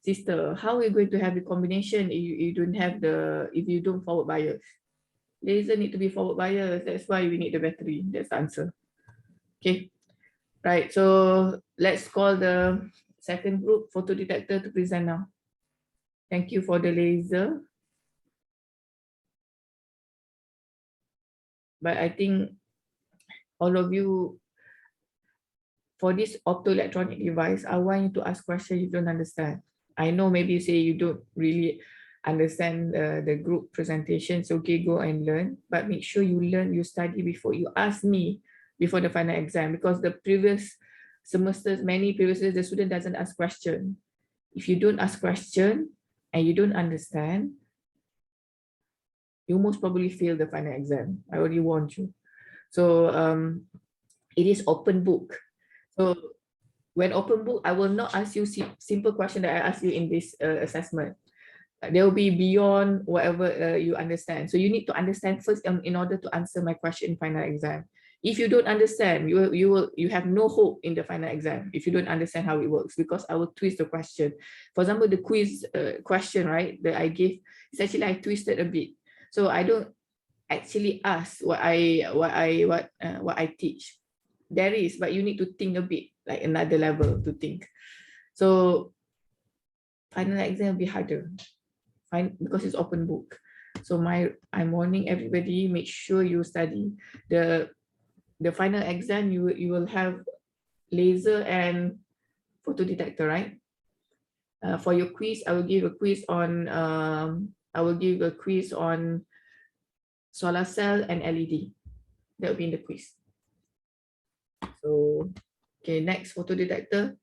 Sister, how are you going to have the combination if you don't have if you don't forward bias? Laser need to be forward bias. That's why we need the battery. That's the answer. Okay. Right. So let's call the second group, photodetector, to present now. Thank you for the laser. But I think all of you, for this optoelectronic device, I want you to ask questions you don't understand. I know maybe you say you don't really understand the group presentations. Okay, go and learn, but make sure you learn, you study before you ask me before the final exam, because the previous semesters, many previous years, the student doesn't ask question. If you don't ask question and you don't understand, you most probably fail the final exam. I already warned you. So it is open book. So when open book, I will not ask you simple question that I ask you in this assessment. There will be beyond whatever you understand. So you need to understand first in order to answer my question in final exam. If you don't understand, you have no hope in the final exam if you don't understand how it works, because I will twist the question. For example, the quiz question, right, that I gave, it's actually I twisted a bit. So I don't actually ask what I teach. There is, but you need to think a bit, like another level to think. So final exam will be harder. Fine, because it's open book. So I'm warning everybody, make sure you study. The final exam, you will have laser and photodetector, right? For your quiz, I will give a quiz on solar cell and LED. That will be in the quiz. So, okay, next photodetector.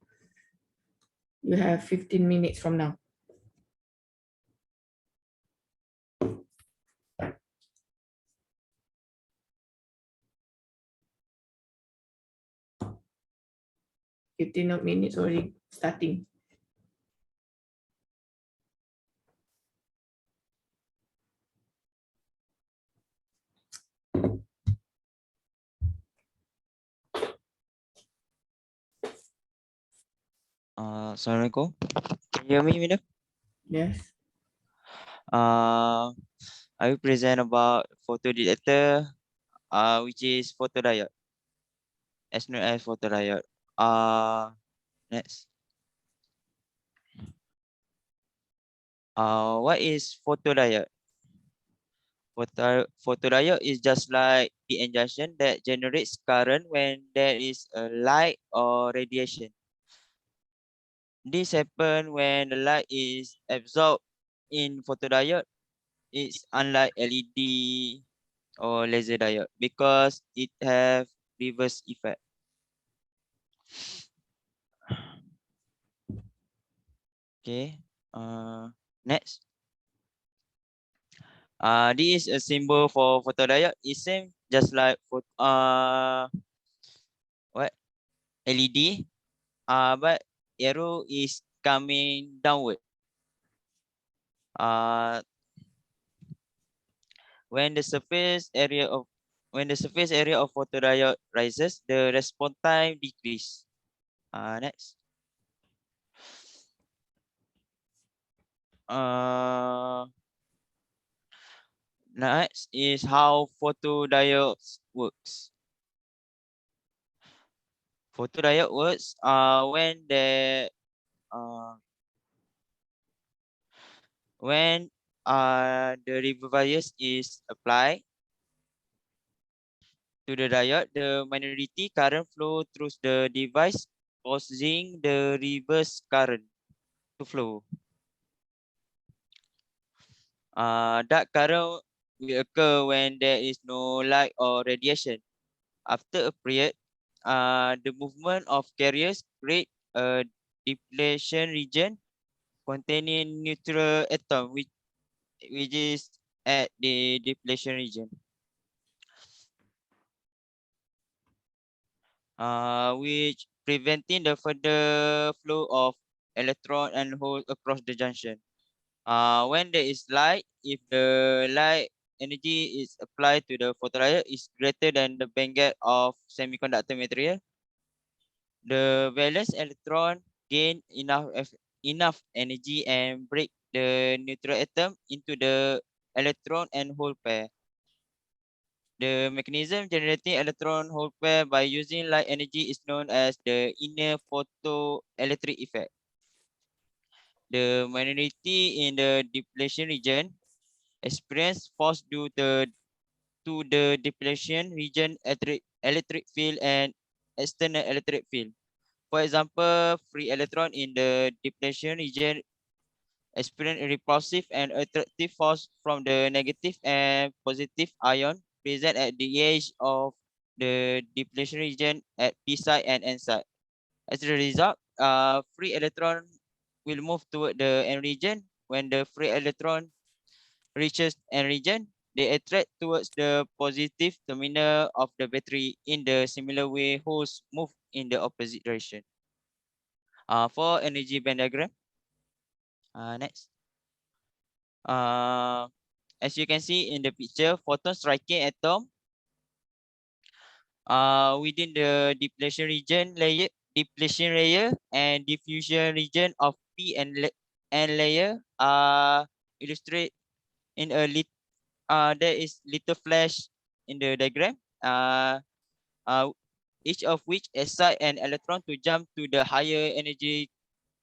You have 15 minutes from now. Minutes already starting. Assalamualaikum. Can you hear me, Mina? Yes. I will present about photodetector, which is photodiode, as known as photodiode. Next. What is photodiode? Photodiode is just like the junction that generates current when there is a light or radiation. This happens when the light is absorbed in photodiode. It's unlike LED or laser diode because it have reverse effect. Okay. Next. This is a symbol for photodiode. It's same just like for LED. But arrow is coming downward. When the surface area of photodiode rises, the response time decrease. Next. Next is how photodiodes works. Photodiode works when the reverse bias is applied to the diode, the minority current flow through the device, causing the reverse current to flow. That current will occur when there is no light or radiation. After a period, the movement of carriers create a depletion region containing neutral atom, which is at the depletion region. Which preventing the further flow of electron and hole across the junction. When there is light, if the light energy is applied to the photodiode is greater than the bandgap of semiconductor material, the valence electron gain enough energy and break the neutral atom into the electron and hole pair. The mechanism generating electron hole pair by using light energy is known as the inner photoelectric effect. The minority in the depletion region experience force due to the depletion region electric field and external electric field. For example, free electron in the depletion region experience a repulsive and attractive force from the negative and positive ion present at the edge of the depletion region at p side and n side. As a result, free electron will move toward the n region. When the free electron reaches n region, they attract towards the positive terminal of the battery. In the similar way, holes move in the opposite direction. For energy band diagram, next. As you can see in the picture, photon striking atom within the depletion layer and diffusion region of p and n layer are illustrated in a there is little flash in the diagram. Each of which excite an electron to jump to the higher energy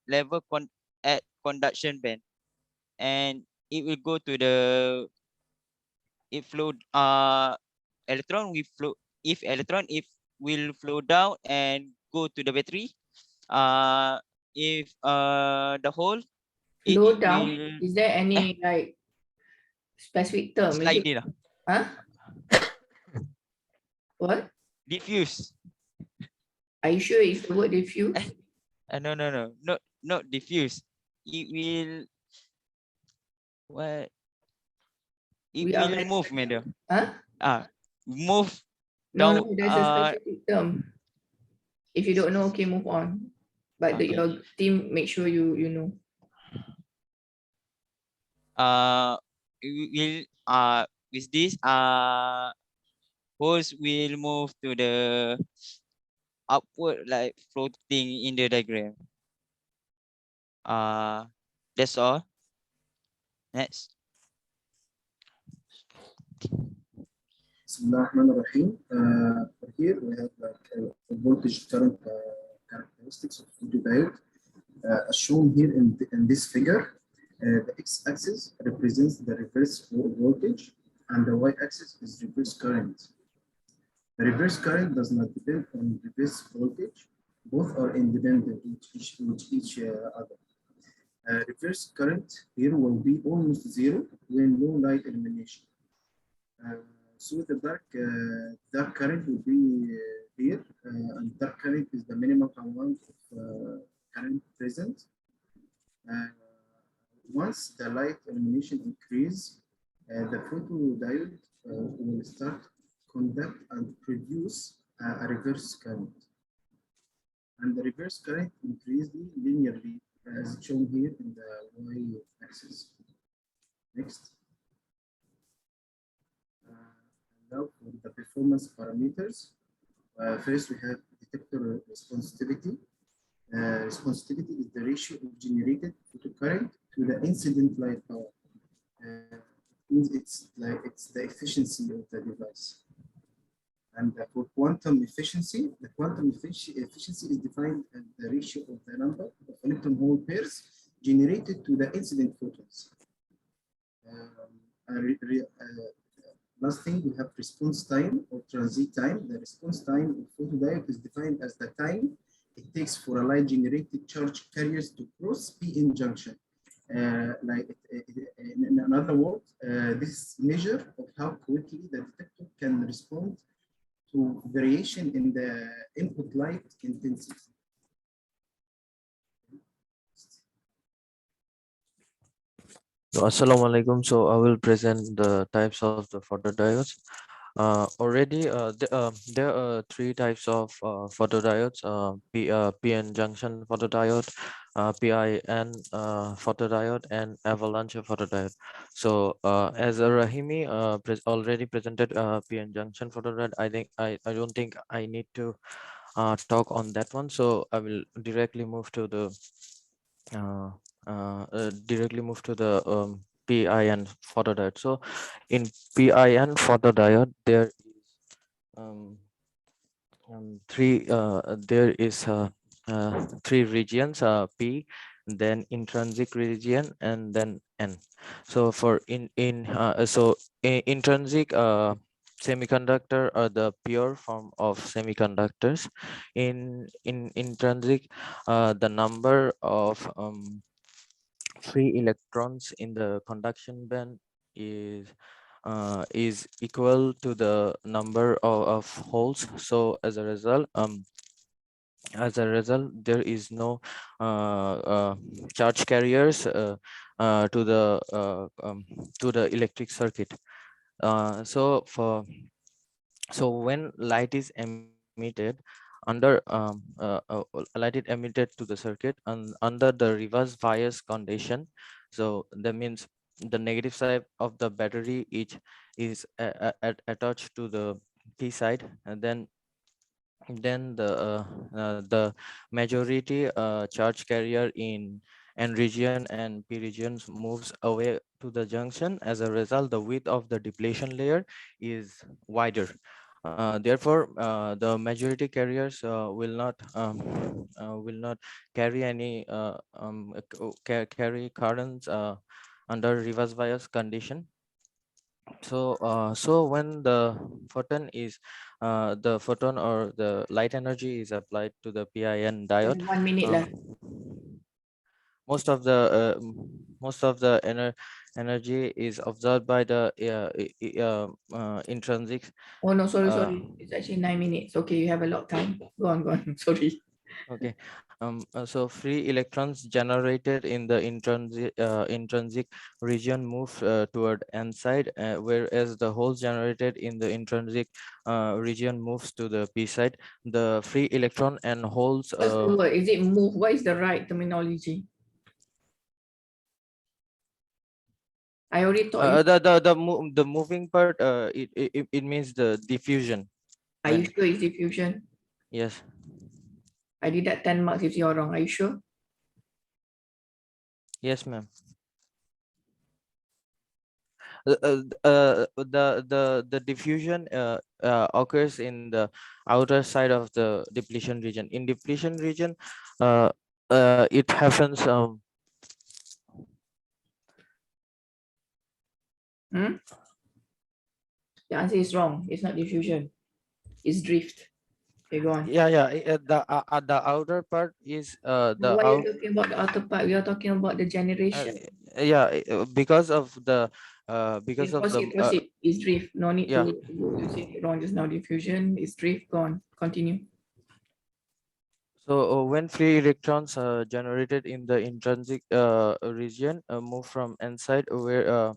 level at conduction band, and it will go to the electron will flow if will flow down and go to the battery. If the hole Flow it down. will Is there any like specific term? Is it? slightly lah. Huh? What? Diffuse. Are you sure it's the word diffuse? No, not diffuse. It will what? It We are will very move, madam. Huh? Move No, down. no, there's a specific term. If you don't know, okay, move on. But Okay. your team, make sure you know. Will with this holes will move to the upward, like floating in the diagram. That's all. Next. Bismillahirrahmanirrahim. Here we have like a voltage current characteristics of photodiode as shown here in this figure. The x-axis represents the reverse voltage and the y-axis is reverse current. The reverse current does not depend on reverse voltage. Both are independent with each other. Reverse current here will be almost zero when low light illumination. So the dark current will be here, and dark current is the minimum amount of current present. Once the light illumination increase, the photodiode will start conduct and produce a reverse current. And the reverse current increases linearly as shown here in the y-axis. Next. Now for the performance parameters. First, we have detector responsivity. Responsivity is the ratio of generated photocurrent to the incident light power. It's the efficiency of the device. And for quantum efficiency, the quantum efficiency is defined as the ratio of the number of electron hole pairs generated to the incident photons. Last thing, we have response time or transit time. The response time of photodiode is defined as the time it takes for a light generated charge carriers to cross p-in junction. In other words, this measure of how quickly the detector can respond to variation in the input light intensity. Assalamualaikum. So I will present the types of the photodiodes. There are three types of photodiodes: PN junction photodiode, PIN photodiode, and avalanche photodiode. So as Rahimi already presented PN junction photodiode, I don't think I need to talk on that one. So I will directly move to the uh, PIN photodiode. So in PIN photodiode, um, there is three regions, P, then intrinsic region, and then N. So for intrinsic semiconductor are the pure form of semiconductors. In intrinsic, the number of free electrons in the conduction band is equal to the number of holes. So as a result, there is no charge carriers to the electric circuit. So when light is emitted emitted to the circuit and under the reverse bias condition, so that means the negative side of the battery is attached to the p side, and then the majority charge carrier in n region and p regions moves away to the junction. As a result, the width of the depletion layer is wider. Therefore, the majority carriers will not carry any carry currents under reverse bias condition. So when the photon or the light energy is applied to the PIN diode, 1 minute lah. most of the energy is absorbed by the intrinsic. Oh no, sorry. It's actually 9 minutes. Okay, you have a lot of time. Go on. Sorry. Okay. So free electrons generated in the intrinsic region move toward n side, whereas the holes generated in the intrinsic region moves to the p side. The free electron and holes. What's the word? Is it move? What is the right terminology? I already taught you. The moving part, it means the diffusion. Are you sure it's diffusion? Yes. I did that 10 marks if you're wrong. Are you sure? Yes, ma'am. The diffusion occurs in the outer side of the depletion region. In depletion region, it happens. The answer is wrong. It's not diffusion. It's drift. Okay, go on. Yeah. The outer part is the Why are you talking about the outer part? We are talking about the generation. because of the proceed. It's drift. No need yeah. to you said it wrong just now. Diffusion is drift. Go on. Continue. So when free electrons are generated in the intrinsic region, move from n side, where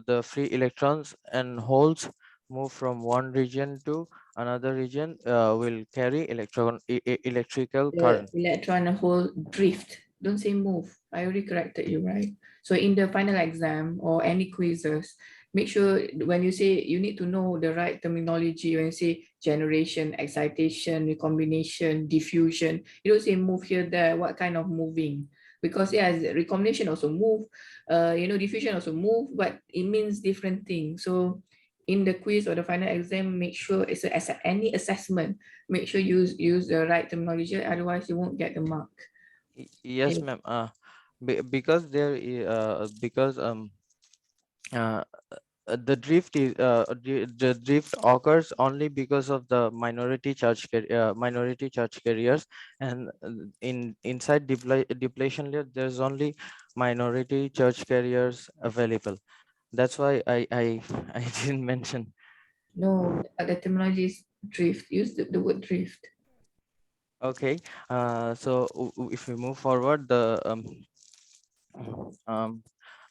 the free electrons and holes move from one region to another region, will carry electrical The current. electron hole drift. Don't say move. I already corrected you, right? So in the final exam or any quizzes, make sure when you say, you need to know the right terminology. When you say generation, excitation, recombination, diffusion, you don't say move here, there. What kind of moving? Because recombination also move, diffusion also move, but it means different things. So in the quiz or the final exam, make sure it's any assessment, make sure you use the right terminology, otherwise you won't get the mark. Yes, ma'am. Because the drift is the drift occurs only because of the minority charge carriers, and inside depletion layer there's only minority charge carriers available. That's why I didn't mention. No, the terminology is drift. Use the word drift. Okay. So if we move forward, the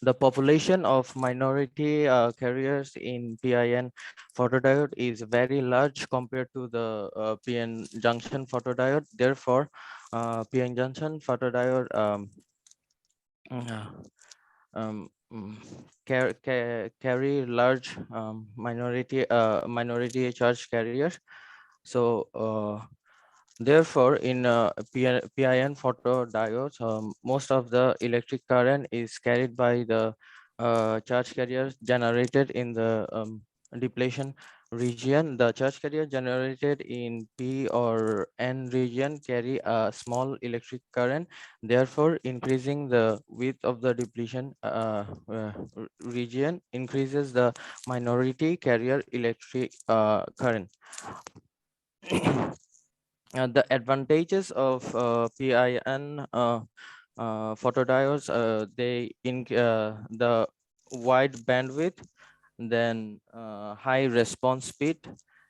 the population of minority carriers in PIN photodiode is very large compared to the PN junction photodiode. Therefore, PN junction photodiode uh, um, mm, carry large minority charge carriers. So therefore, in PIN photodiodes, most of the electric current is carried by the charge carriers generated in the depletion region. The charge carrier generated in P or N region carry a small electric current, therefore increasing the width of the depletion region increases the minority carrier electric current. The advantages of PIN photodiodes, they the wide bandwidth, then high response speed,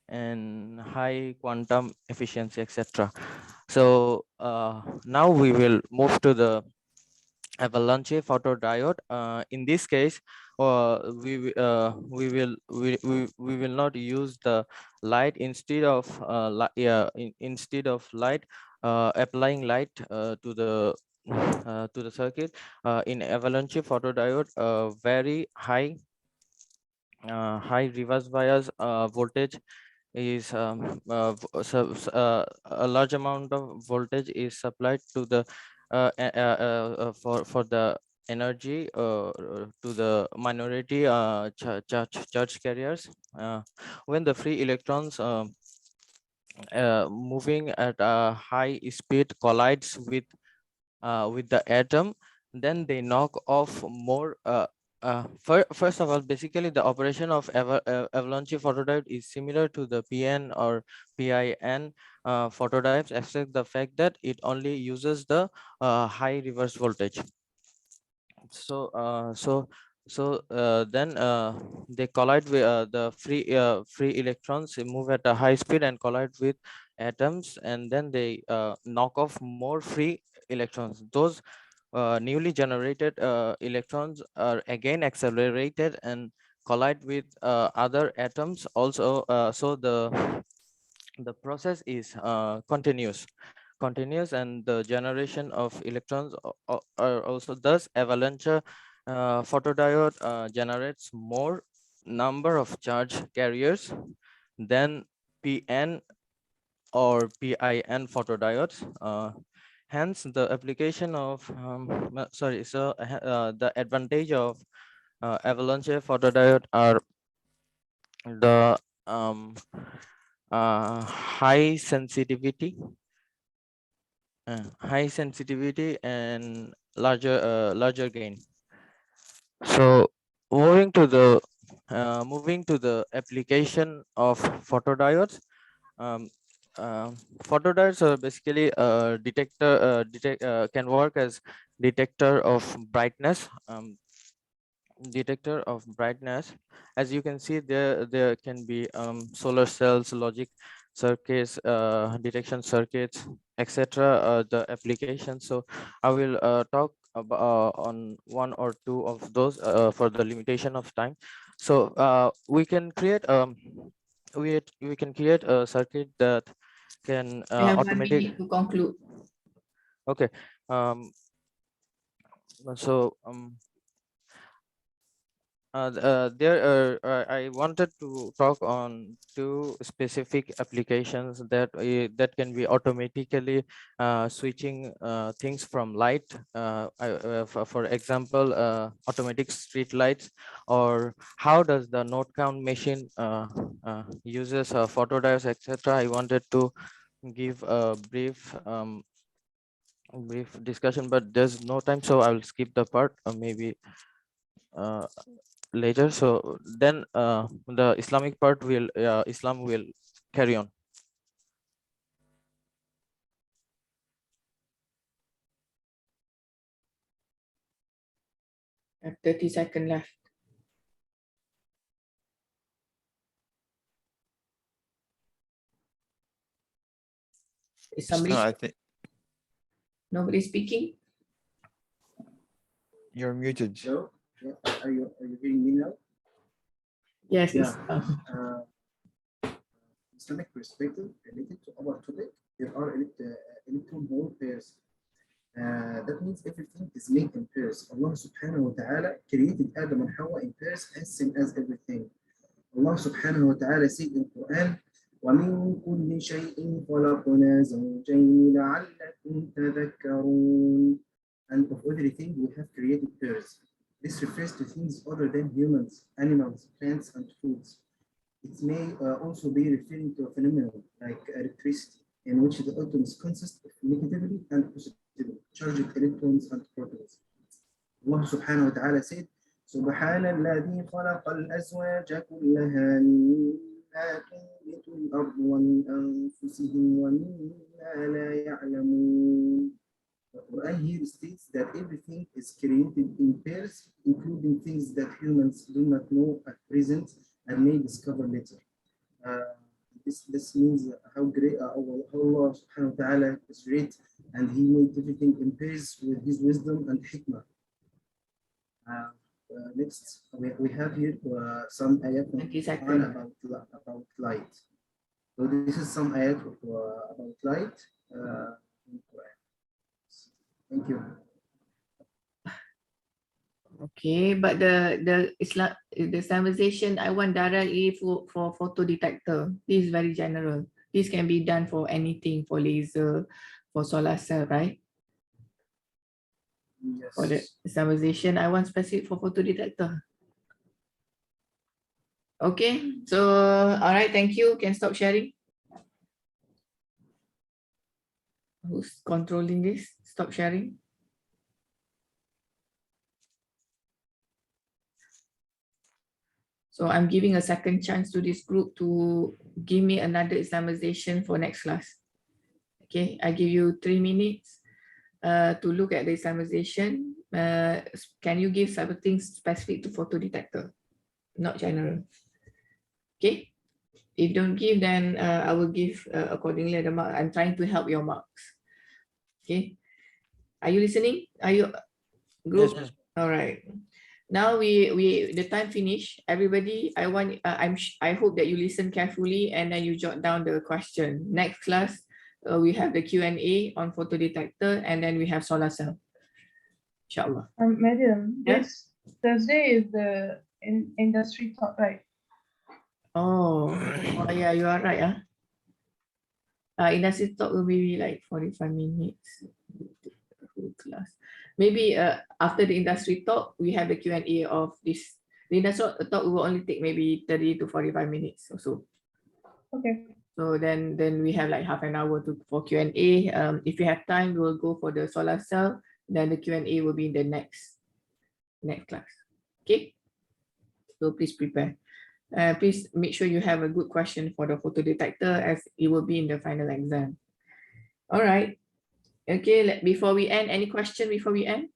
and high quantum efficiency, etc. So now we will move to the Avalanche photodiode. In this case, we will not use the light instead of instead of light, applying light to the circuit. In Avalanche photodiode, very high reverse bias voltage is a large amount of voltage is supplied to the for the energy to the minority charge carriers. When the free electrons moving at a high speed collides with the atom, then they knock off more. First of all, basically the operation of Avalanche photodiode is similar to the PN or PIN photodiodes, except the fact that it only uses the high reverse voltage. So then they collide with the free electrons. They move at a high speed and collide with atoms, and then they knock off more free electrons. Those newly generated electrons are again accelerated and collide with other atoms also. So the process is continuous, and the generation of electrons are also. Thus, Avalanche photodiode generates more number of charge carriers than PN or PIN photodiodes. Hence, the application of the advantage of Avalanche photodiode are the high sensitivity and larger gain. So moving to the application of photodiodes. um, Photodiodes are basically can work as detector of brightness. As you can see, there can be solar cells, logic circuits, detection circuits, etc. The application. So I will talk about on one or two of those for the limitation of time. So we can create we can create a circuit that can I have 1 automatic. minute to conclude. Okay. So I wanted to talk on two specific applications that can be automatically switching things from light. For example, automatic street lights, or how does the node count machine uses photodiodes, etc. I wanted to give a brief discussion, but there's no time, so I will skip the part. Maybe later. So then the Islamic part will Islam will carry on. I have 30 seconds left. Is somebody? No, I think Nobody speaking? you're muted. Hello? Yeah, are you hearing me now? Yes. Yeah. Islamic perspective related to our topic, there are electron hole pairs. That means everything is made in pairs. Allah subhanahu wa ta'ala created Adam and Hawa in pairs as same as everything. Allah subhanahu wa ta'ala said in Quran, وَمِن كُلِّ شَيْءٍ خَلَقْنَا زَوْجَيْنِ لَعَلَّكُمْ تَذَكَّرُونَ. And of everything we have created pairs. This refers to things other than humans, animals, plants, and foods. It may also be referring to a phenomenon like electricity, in which the atoms consist of negatively and positively charged electrons and protons. Allah subhanahu wa ta'ala said, سبحان الذي خلق الأزواج كلها مما تنبت الأرض ومن أنفسهم ومما لا يعلمون. The Quran here states that everything is created in pairs, including things that humans do not know at present and may discover later. This means how great Allah subhanahu wa ta'ala is great, and He made everything in pairs with His wisdom and hikmah. Next, we have here some ayat about light. So this is some ayat about light. Thank you. Okay, but the Islamization I want directly for photo detector. This is very general. This can be done for anything, for laser, for solar cell, right? Yes. For the Islamization, I want specific for photo detector. Okay, so all right, thank you. Can stop sharing. Who's controlling this? Stop sharing. So I'm giving a second chance to this group to give me another Islamization for next class. Okay, I give you 3 minutes to look at the Islamization. Can you give something specific to photo detector, not general? Okay, if don't give, then I will give accordingly the mark. I'm trying to help your marks. Okay, are you listening? Are you group? Yes, all right. Now the time finish. Everybody, I hope that you listen carefully and then you jot down the question. Next class, we have the Q&A on photo detector, and then we have solar cell. Inshallah. Madam, Yeah? this Thursday is the industry talk, right? Oh yeah, you are right. Industry talk will be like 45 minutes. Whole class. Maybe after the industry talk, we have the Q&A of this. The industry talk will only take maybe 30 to 45 minutes or so. Okay. So then we have like half an hour for Q&A. If you have time, we will go for the solar cell. Then the Q&A will be in the next class. Okay. So please prepare. Please make sure you have a good question for the photo detector, as it will be in the final exam. All right. Okay, before we end, any question before we end?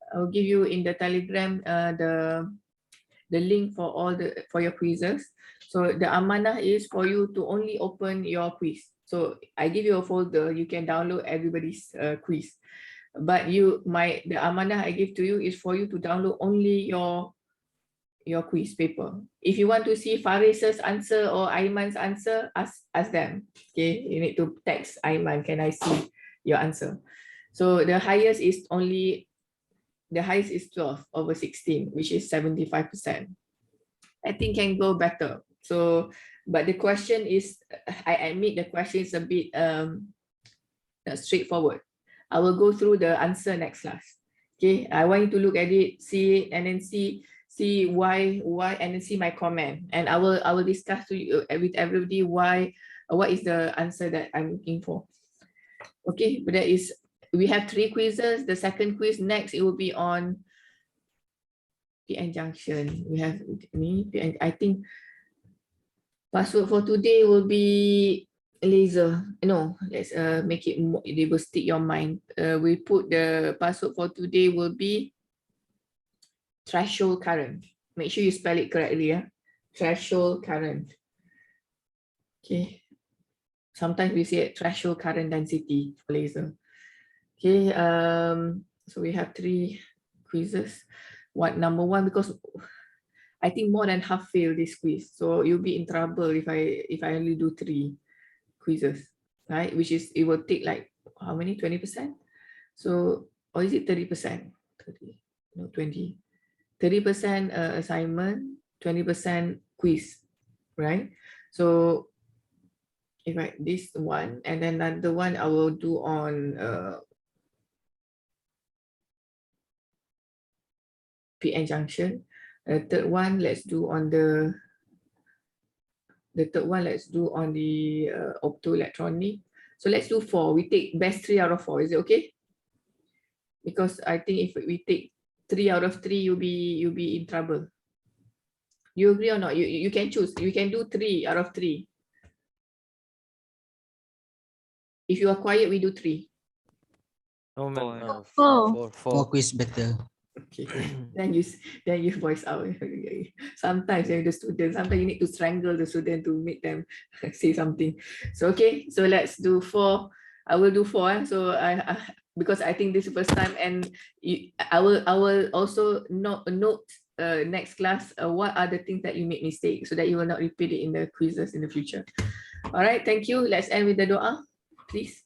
I'll give you in the Telegram the link for your quizzes. So the amanah is for you to only open your quiz. So I give you a folder, you can download everybody's quiz. But the amanah I give to you is for you to download only your quiz paper. If you want to see Faris's answer or Aiman's answer, ask them. Okay, you need to text Aiman, can I see your answer? So the highest is 12/16, which is 75%. I think can go better. So, but the question is, I admit the question is a bit straightforward. I will go through the answer next class. Okay, I want you to look at it, see it, and then see why, and then see my comment, and I will discuss to you with everybody what is the answer that I'm looking for. Okay, but we have 3 quizzes. The second quiz next, it will be on PN junction. We have PN, I think password for today will be laser. No, let's make it more, they will stick your mind. We put the password for today will be threshold current. Make sure you spell it correctly. Threshold current. Okay. Sometimes we say threshold current density for laser. Okay. So we have 3 quizzes. What number one, because I think more than half fail this quiz. So you'll be in trouble if I only do 3 quizzes, right? Which is, it will take like how many, 20%? So, or is it 30%? 30, no, 20. 30% assignment, 20% quiz, right? So if I this one, and then another one I will do on PN junction. Third one, let's do on the third one, let's do on the optoelectronic. So let's do 4. We take best 3 out of 4. Is it okay? Because I think if we take 3 out of 3, you'll be in trouble. You agree or not? You can choose. You can do 3 out of 3. If you are quiet, we do 3. No, Four. More quiz better. Okay. then you voice out. Sometimes the student, sometimes you need to strangle the student to make them say something. So okay, so let's do 4. I will do 4. So I because I think this is the first time, and I will also note next class what are the things that you make mistakes, so that you will not repeat it in the quizzes in the future. All right, thank you. Let's end with the doa, please.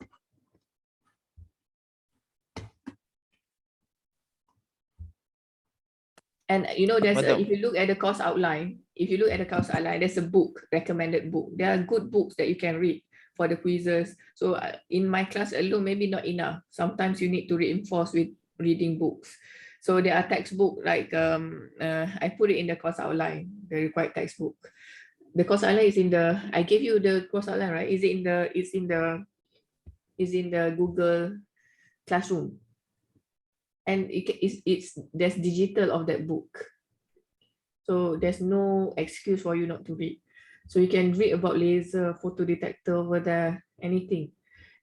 And you know, there's if you look at the course outline, there's a book, recommended book. There are good books that you can read for the quizzes. So in my class alone, maybe not enough. Sometimes you need to reinforce with reading books. So there are textbook like I put it in the course outline, the required textbook. The course outline is in the, I gave you the course outline, right? Is it in the, is in the Google Classroom. And there's digital of that book. So there's no excuse for you not to read. So you can read about laser, photo detector over there, anything.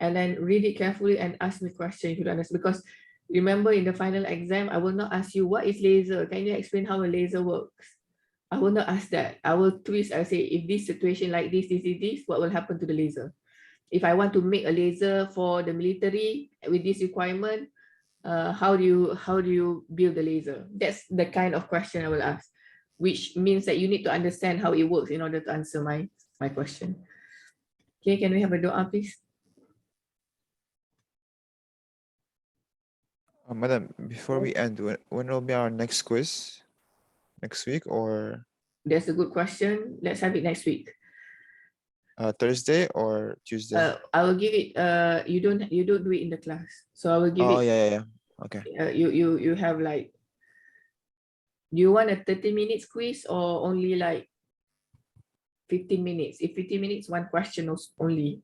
And then read it carefully and ask me questions if you don't understand. Because remember, in the final exam, I will not ask you, what is laser? Can you explain how a laser works? I will not ask that. I will twist, I say, if this situation like this, what will happen to the laser? If I want to make a laser for the military with this requirement, how do you build the laser? That's the kind of question I will ask, which means that you need to understand how it works in order to answer my question. Okay, can we have a dua, please? Madam, before we end, when will be our next quiz? Next week or? That's a good question. Let's have it next week. Thursday or Tuesday? I will give it. You don't do it in the class, so I will give it. Oh yeah. Okay. You have like. Do you want a 30 minutes quiz or only like 15 minutes? If 15 minutes, 1 question only.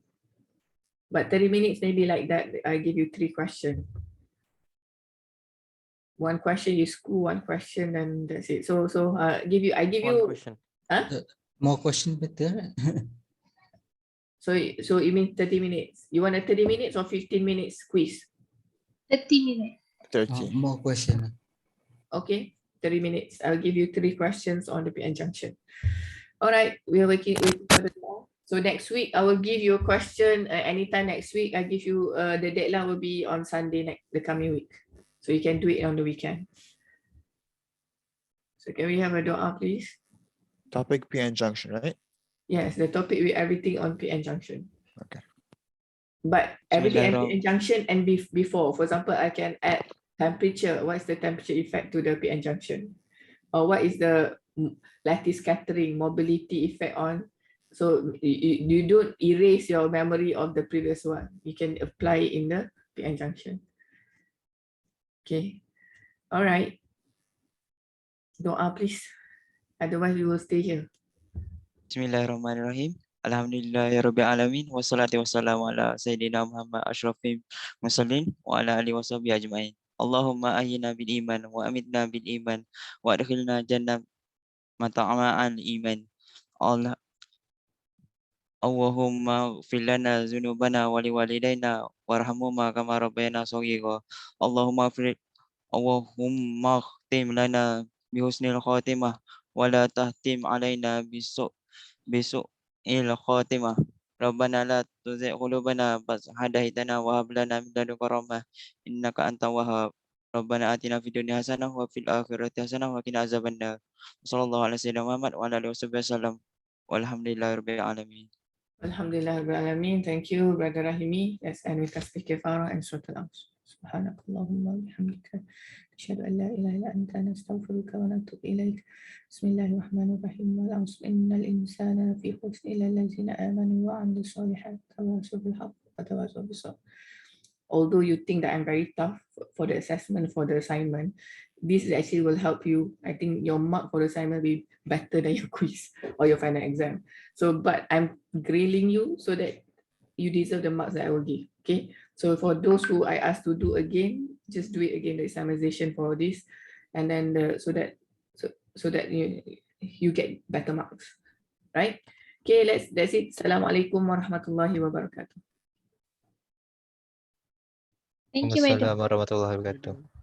But 30 minutes, maybe like that. I give you 3 questions. 1 question you school, 1 question, and that's it. So I give you. Question. Huh? More question better. So you mean 30 minutes? You want a 30 minutes or 15 minutes quiz? 30 minutes. 30. More question. Okay, 30 minutes. I'll give you 3 questions on the PN junction. All right, we are waiting for the call. So next week, I will give you a question anytime next week. I give you the deadline will be on Sunday the coming week. So you can do it on the weekend. So can we have a dua, please? Topic PN junction, right? Yes, the topic with everything on PN junction. Okay. But everything on PN junction and before. For example, I can add temperature. What is the temperature effect to the PN junction? Or what is the lattice scattering mobility effect on? So you don't erase your memory of the previous one. You can apply it in the PN junction. Okay. All right. Doa, please. Otherwise, we will stay here. Bismillahirrahmanirrahim. Alhamdulillahirabbil alamin wassalatu wassalamu ala sayyidina Muhammad asyrafil mursalin wa ala alihi washabihi ajmain. Allahumma ahyina bil iman wa amitna bil iman wa adkhilna jannah mata'ama'al iman. Allahumma ighfir lana dzunubana wa liwalidayna warhamhuma kama rabbayana shaghira. Allahumma khtim lana bi husnil khatimah wa la tahtim alaina bisu'il khatimah. Rabbana la tuzigh qulubana ba'da idh hadaytana wa hab lana min ladunka rahmah innaka antal wahhab. Rabbana atina fid dunya hasanah wa fil akhirati hasanah wa qina azabannar. Sallallahu alaihi Muhammad wa ala alihi wasallam. Walhamdulillahirabbil alamin. Alhamdulillah Rabbil Alamin. Thank you, Brother Rahimi. Let's end with tasbih kifara and surah al-Asr. Subhanakallahumma wa bihamdika. Asyhadu an la ilaha illa anta nastaghfiruka wa natubu ilaik. Bismillahirrahmanirrahim. Wal 'asr innal insana lafi khusr illa allazina amanu wa 'amilus solihati tawasaw bil haqq wa tawasaw bis sabr. Although you think that I'm very tough for the assessment, for the assignment, this actually will help you. I think your mark for the assignment will be better than your quiz or your final exam. So, but I'm grilling you so that you deserve the marks that I will give. Okay. So for those who I asked to do again, just do it again, the examination for this, and then so that you get better marks. Right? Okay, that's it. Assalamualaikum warahmatullahi wabarakatuh. Thank you, madam. Assalamualaikum warahmatullahi wabarakatuh.